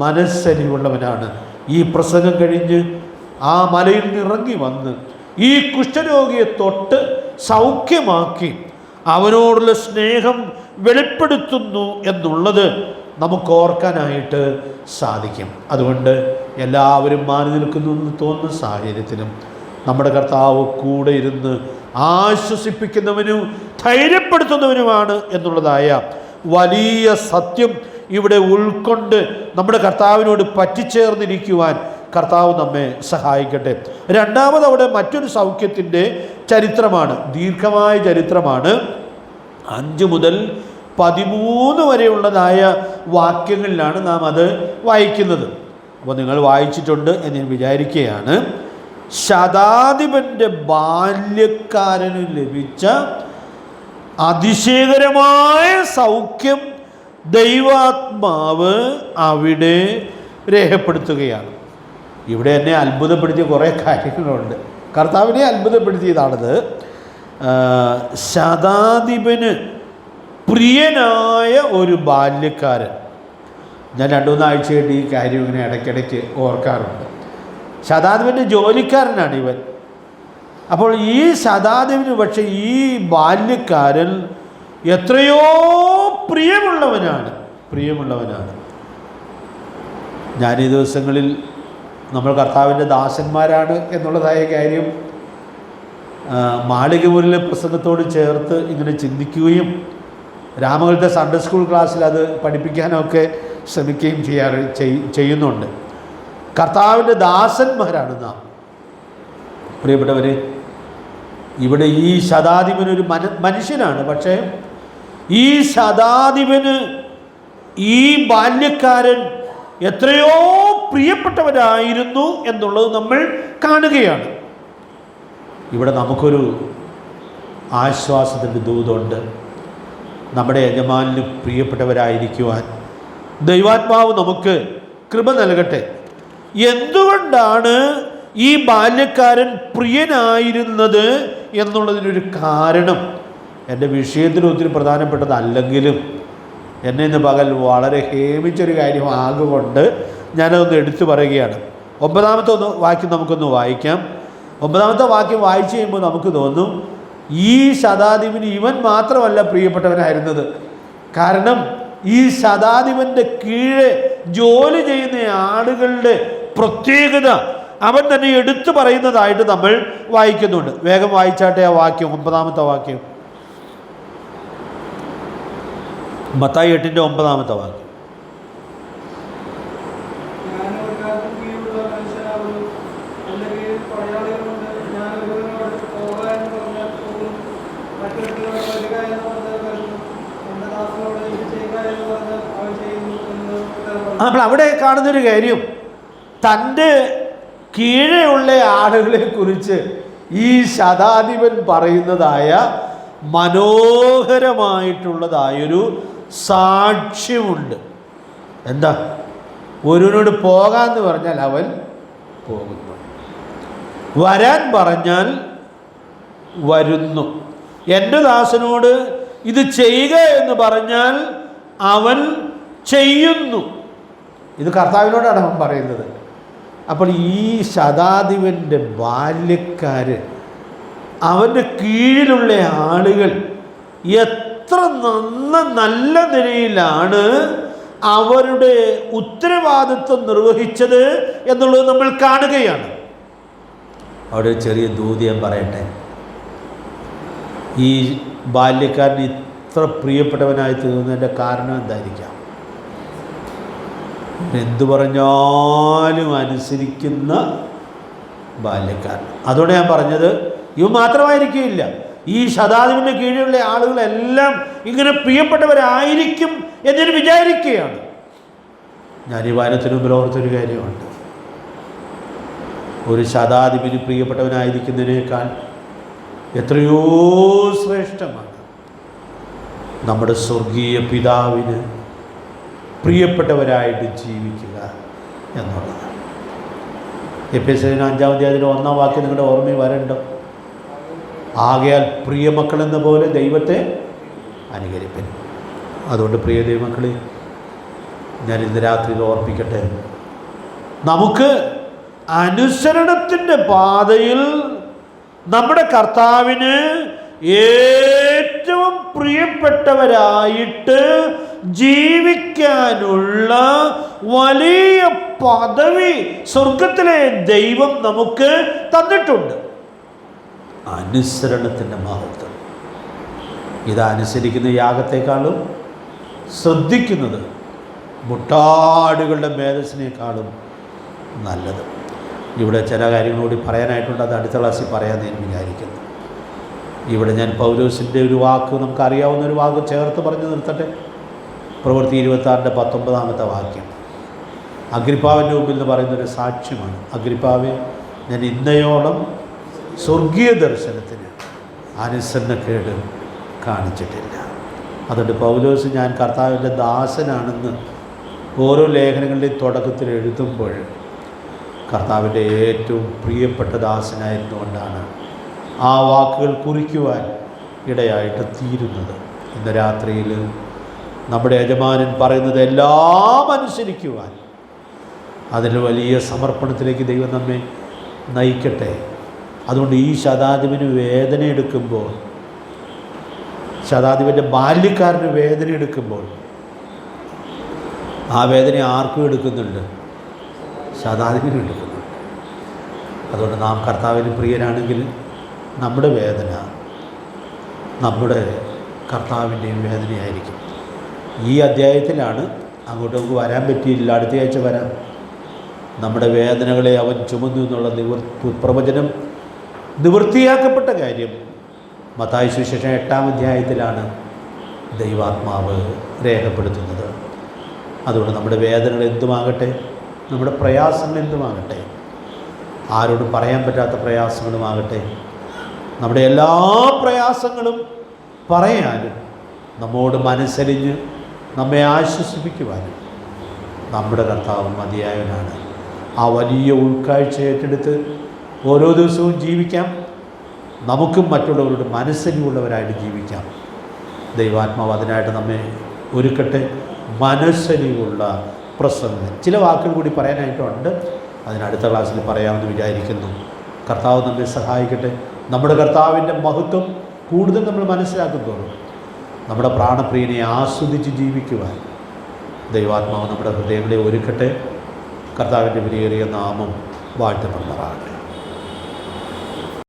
മനസ്സലിവുള്ളവനാണ്. ഈ പ്രസംഗം കഴിഞ്ഞ് ആ മലയിൽ നിന്ന് ഇറങ്ങി വന്ന് ഈ കുഷ്ഠരോഗിയെ തൊട്ട് സൗഖ്യമാക്കി അവനോടുള്ള സ്നേഹം വെളിപ്പെടുത്തുന്നു എന്നുള്ളത് നമുക്ക് ഓർക്കാനായിട്ട് സാധിക്കും. അതുകൊണ്ട് എല്ലാവരും മാറി നിൽക്കുന്നു എന്ന് തോന്നുന്ന സാഹചര്യത്തിലും നമ്മുടെ കർത്താവ് കൂടെ ഇരുന്ന് ആശ്വസിപ്പിക്കുന്നവനും ധൈര്യപ്പെടുത്തുന്നവനുമാണ് എന്നുള്ളതായ വലിയ സത്യം ഇവിടെ ഉൾക്കൊണ്ട് നമ്മുടെ കർത്താവിനോട് പറ്റിച്ചേർന്നിരിക്കുവാൻ കർത്താവ് നമ്മെ സഹായിക്കട്ടെ. രണ്ടാമത് അവിടെ മറ്റൊരു സൗഖ്യത്തിൻ്റെ ചരിത്രമാണ്, ദീർഘമായ ചരിത്രമാണ്. 5 മുതൽ 13 വരെയുള്ളതായ വാക്യങ്ങളിലാണ് നാം അത് വായിക്കുന്നത്. അപ്പോൾ നിങ്ങൾ വായിച്ചിട്ടുണ്ട് എന്ന് ഞാൻ വിചാരിക്കുകയാണ്. ശതാധിപൻ്റെ ബാല്യക്കാരന് ലഭിച്ച അതിശയകരമായ സൗഖ്യം ദൈവാത്മാവ് അവിടെ രേഖപ്പെടുത്തുകയാണ്. ഇവിടെ എന്നെ അത്ഭുതപ്പെടുത്തിയ കുറേ കാര്യങ്ങളുണ്ട്. കർത്താവിനെ അത്ഭുതപ്പെടുത്തിയതാണത്. ശതാധിപന് പ്രിയനായ ഒരു ബാല്യക്കാരൻ. ഞാൻ 2-3 ആഴ്ചയായിട്ട് ഈ കാര്യം ഇങ്ങനെ ഇടയ്ക്കിടയ്ക്ക് ഓർക്കാറുണ്ട്. ശതാധിപൻ്റെ ജോലിക്കാരനാണ് ഇവൻ. അപ്പോൾ ഈ ശതാധിപന് പക്ഷേ ഈ ബാല്യക്കാരൻ എത്രയോ പ്രിയമുള്ളവനാണ്. ഞാൻ ഈ ദിവസങ്ങളിൽ നമ്മൾ കർത്താവിൻ്റെ ദാസന്മാരാണ് എന്നുള്ളതായ കാര്യം മാളികമുറിലെ പ്രസംഗത്തോട് ചേർത്ത് ഇങ്ങനെ ചിന്തിക്കുകയും രാമകലത്തെ സൺഡേ സ്കൂൾ ക്ലാസ്സിൽ അത് പഠിപ്പിക്കാനൊക്കെ ശ്രമിക്കുകയും ചെയ്യുന്നുണ്ട്. കർത്താവിൻ്റെ ദാസന്മാരാണ് നാം. പ്രിയപ്പെട്ടവരെ, ഇവിടെ ഈ ശതാധിപനൊരു മനുഷ്യനാണ്. പക്ഷേ ഈ ശതാധിപന് ഈ ബാല്യക്കാരൻ എത്രയോ പ്രിയപ്പെട്ടവരായിരുന്നു എന്നുള്ളത് നമ്മൾ കാണുകയാണ്. ഇവിടെ നമുക്കൊരു ആശ്വാസത്തിൻ്റെ ദൂതുണ്ട്. നമ്മുടെ യജമാനന് പ്രിയപ്പെട്ടവരായിരിക്കുവാൻ ദൈവാത്മാവ് നമുക്ക് കൃപ നൽകട്ടെ. എന്തുകൊണ്ടാണ് ഈ ബാല്യക്കാരൻ പ്രിയനായിരുന്നത് എന്നുള്ളതിനൊരു കാരണം എൻ്റെ വിഷയത്തിൽ ഒത്തിരി പ്രധാനപ്പെട്ടതല്ലെങ്കിലും എന്നെ ഇന്ന് പകൽ വളരെ ഹേമിച്ചൊരു കാര്യമാകൊണ്ട് ഞാനതൊന്ന് എടുത്തു പറയുകയാണ്. 9-ാമത്തെ വാക്യം നമുക്കൊന്ന് വായിക്കാം. 9-ാമത്തെ വാക്യം വായിച്ചു കഴിയുമ്പോൾ നമുക്ക് തോന്നും ഈ ശതാധിപന് ഇവൻ മാത്രമല്ല പ്രിയപ്പെട്ടവനായിരുന്നത്. കാരണം ഈ ശതാധിപൻ്റെ കീഴെ ജോലി ചെയ്യുന്ന ആളുകളുടെ പ്രത്യേകത അവൻ തന്നെ എടുത്തു പറയുന്നതായിട്ട് നമ്മൾ വായിക്കുന്നുണ്ട്. വേഗം വായിച്ചാട്ടെ ആ വാക്യം, 9-ാമത്തെ വാക്യം. മത്തായി 8:9 വാക്യം. അപ്പോൾ അവിടെ കാണുന്നൊരു കാര്യം, തൻ്റെ കീഴെയുള്ള ആളുകളെ കുറിച്ച് ഈ ശതാധിപൻ പറയുന്നതായ മനോഹരമായിട്ടുള്ളതായൊരു സാക്ഷ്യമുണ്ട്. എന്താ? ഒരുവനോട് പോകാമെന്ന് പറഞ്ഞാൽ അവൻ പോകുന്നു, വരാൻ പറഞ്ഞാൽ വരുന്നു, എൻ്റെ ദാസനോട് ഇത് ചെയ്യുക എന്ന് പറഞ്ഞാൽ അവൻ ചെയ്യുന്നു. ഇത് കർത്താവിനോടാണ് അവൻ പറയുന്നത്. അപ്പോൾ ഈ ശതാധിപൻ്റെ ബാല്യക്കാർ, അവൻ്റെ കീഴിലുള്ള ആളുകൾ എത്ര നല്ല നിലയിലാണ് അവരുടെ ഉത്തരവാദിത്വം നിർവഹിച്ചത് എന്നുള്ളത് നമ്മൾ കാണുകയാണ്. അവിടെ ചെറിയ ദൂതി ഞാൻ പറയട്ടെ. ഈ ബാല്യക്കാരന് ഇത്ര പ്രിയപ്പെട്ടവനായി തീർന്നതിൻ്റെ കാരണം എന്തായിരിക്കാം? എന്തു പറഞ്ഞാലും അനുസരിക്കുന്ന ബാല്യക്കാരൻ. അതുകൊണ്ട് ഞാൻ പറഞ്ഞത്, ഇവ മാത്രമായിരിക്കില്ല, ഈ ശതാധിപൻ്റെ കീഴിലുള്ള ആളുകളെല്ലാം ഇങ്ങനെ പ്രിയപ്പെട്ടവരായിരിക്കും എന്നൊരു വിചാരിക്കുകയാണ്. ഞാൻ ഈ വായനത്തിന് മുമ്പിൽ ഓർത്തൊരു കാര്യമുണ്ട്. ഒരു ശതാധിപന് പ്രിയപ്പെട്ടവനായിരിക്കുന്നതിനേക്കാൾ എത്രയോ ശ്രേഷ്ഠമാണ് നമ്മുടെ സ്വർഗീയ പിതാവിന് പ്രിയപ്പെട്ടവരായിട്ട് ജീവിക്കുക എന്നുള്ളത്. എഫെസ്യർ 5-ാം അധ്യായത്തിലെ 1-ാം വാക്യം നിങ്ങളുടെ ഓർമ്മയിൽ വരണ്ടോ? ആകയാൽ പ്രിയമക്കളെന്ന പോലെ ദൈവത്തെ അനുകരിപ്പൻ. അതുകൊണ്ട് പ്രിയ ദൈവമക്കളെ, ഞാൻ ഇന്ന് രാത്രിയിൽ ഓർപ്പിക്കട്ടെ, നമുക്ക് അനുസരണത്തിൻ്റെ പാതയിൽ നമ്മുടെ കർത്താവിന് ഏറ്റവും പ്രിയപ്പെട്ടവരായിട്ട് ജീവിക്കാനുള്ള വലിയ പദവി സ്വർഗത്തിലെ ദൈവം നമുക്ക് തന്നിട്ടുണ്ട്. അനുസരണത്തിൻ്റെ മഹത്വം. ഇതനുസരിക്കുന്ന യാഗത്തെക്കാളും ശ്രദ്ധിക്കുന്നത് മുട്ടാടുകളുടെ മേധസ്സിനേക്കാളും നല്ലത്. ഇവിടെ ചില കാര്യങ്ങളോട് പറയാനായിട്ടുണ്ട്, അത് അടുത്ത ക്ലാസ്സിൽ പറയാമെന്ന് ഞാൻ വിചാരിക്കുന്നു. ഇവിടെ ഞാൻ പൗലോസിൻ്റെ ഒരു വാക്ക്, നമുക്കറിയാവുന്ന ഒരു വാക്ക് ചേർത്ത് പറഞ്ഞു നിർത്തട്ടെ. പ്രവൃത്തി 26-19 വാക്യം. അഗ്രിപ്പാവിൻ്റെ മുമ്പിൽ എന്ന് പറയുന്നൊരു സാക്ഷ്യമാണ്. അഗ്രിപ്പാവെ, ഞാൻ ഇന്നയോളം സ്വർഗീയ ദർശനത്തിന് അനുസരണക്കേട് കാണിച്ചിട്ടില്ല. അതുകൊണ്ട് പൗലോസ് ഞാൻ കർത്താവിൻ്റെ ദാസനാണെന്ന് ഓരോ ലേഖനങ്ങളുടെയും തുടക്കത്തിൽ എഴുതുമ്പോൾ കർത്താവിൻ്റെ ഏറ്റവും പ്രിയപ്പെട്ട ദാസനായിരുന്നുകൊണ്ടാണ് ആ വാക്കുകൾ കുറിക്കുവാൻ ഇടയായിട്ട് തീരുന്നത്. ഇന്ന് രാത്രിയിൽ നമ്മുടെ യജമാനൻ പറയുന്നത് എല്ലാം അനുസരിക്കുവാൻ, അതിൽ വലിയ സമർപ്പണത്തിലേക്ക് ദൈവം നമ്മെ നയിക്കട്ടെ. അതുകൊണ്ട് ഈ ശതാധിപന് വേദന എടുക്കുമ്പോൾ, ശതാധിപൻ്റെ ബാല്യക്കാരന് വേദന എടുക്കുമ്പോൾ, ആ വേദന ആർക്കും എടുക്കുന്നുണ്ട്? ശതാധിപനും എടുക്കുന്നുണ്ട്. അതുകൊണ്ട് നാം കർത്താവിന് പ്രിയരാണെങ്കിൽ നമ്മുടെ വേദന നമ്മുടെ കർത്താവിൻ്റെയും വേദനയായിരിക്കും. ഈ അധ്യായത്തിലാണ്, അങ്ങോട്ട് നമുക്ക് വരാൻ പറ്റിയില്ല, അടുത്ത ആഴ്ച വരാം. നമ്മുടെ വേദനകളെ അവൻ ചുമന്നു എന്നുള്ള പ്രവചനം നിവൃത്തിയാക്കപ്പെട്ട കാര്യം മത്തായി സുവിശേഷം 8-ാം അധ്യായത്തിലാണ് ദൈവാത്മാവ് രേഖപ്പെടുത്തുന്നത്. അതുകൊണ്ട് നമ്മുടെ വേദനകൾ എന്തുമാകട്ടെ, നമ്മുടെ പ്രയാസങ്ങൾ എന്തുമാകട്ടെ, ആരോടും പറയാൻ പറ്റാത്ത പ്രയാസങ്ങളുമാകട്ടെ, നമ്മുടെ എല്ലാ പ്രയാസങ്ങളും പറയാനും നമ്മോട് മനസ്സലിഞ്ഞ് നമ്മെ ആശ്വസിപ്പിക്കുവാനും നമ്മുടെ കർത്താവ് മതിയായവനാണ്. ആ വലിയ ഉൾക്കാഴ്ച ഏറ്റെടുത്ത് ഓരോ ദിവസവും ജീവിക്കാം. നമുക്കും മറ്റുള്ളവരോട് മനസ്സലിവുള്ളവരായിട്ട് ജീവിക്കാം. ദൈവാത്മാവ് അതിനായിട്ട് നമ്മെ ഒരുക്കട്ടെ. മനസ്സലിവുള്ള പ്രസംഗം. ചില വാക്കുകൾ കൂടി പറയാനായിട്ടുണ്ട്, അതിനടുത്ത ക്ലാസ്സിൽ പറയാമെന്ന് വിചാരിക്കുന്നു. കർത്താവ് നമ്മെ സഹായിക്കട്ടെ. നമ്മുടെ കർത്താവിൻ്റെ മഹത്വം കൂടുതൽ നമ്മൾ മനസ്സിലാക്കുമ്പോഴും നമ്മുടെ പ്രാണപ്രിയനെ ആസ്വദിച്ച് ജീവിക്കുവാൻ ദൈവാത്മാവ് നമ്മുടെ ഹൃദയങ്ങളെ ഒരുക്കട്ടെ. കർത്താവിൻ്റെ വിലയേറിയ നാമം വാഴ്ത്തപ്പെടുമാറാകട്ടെ.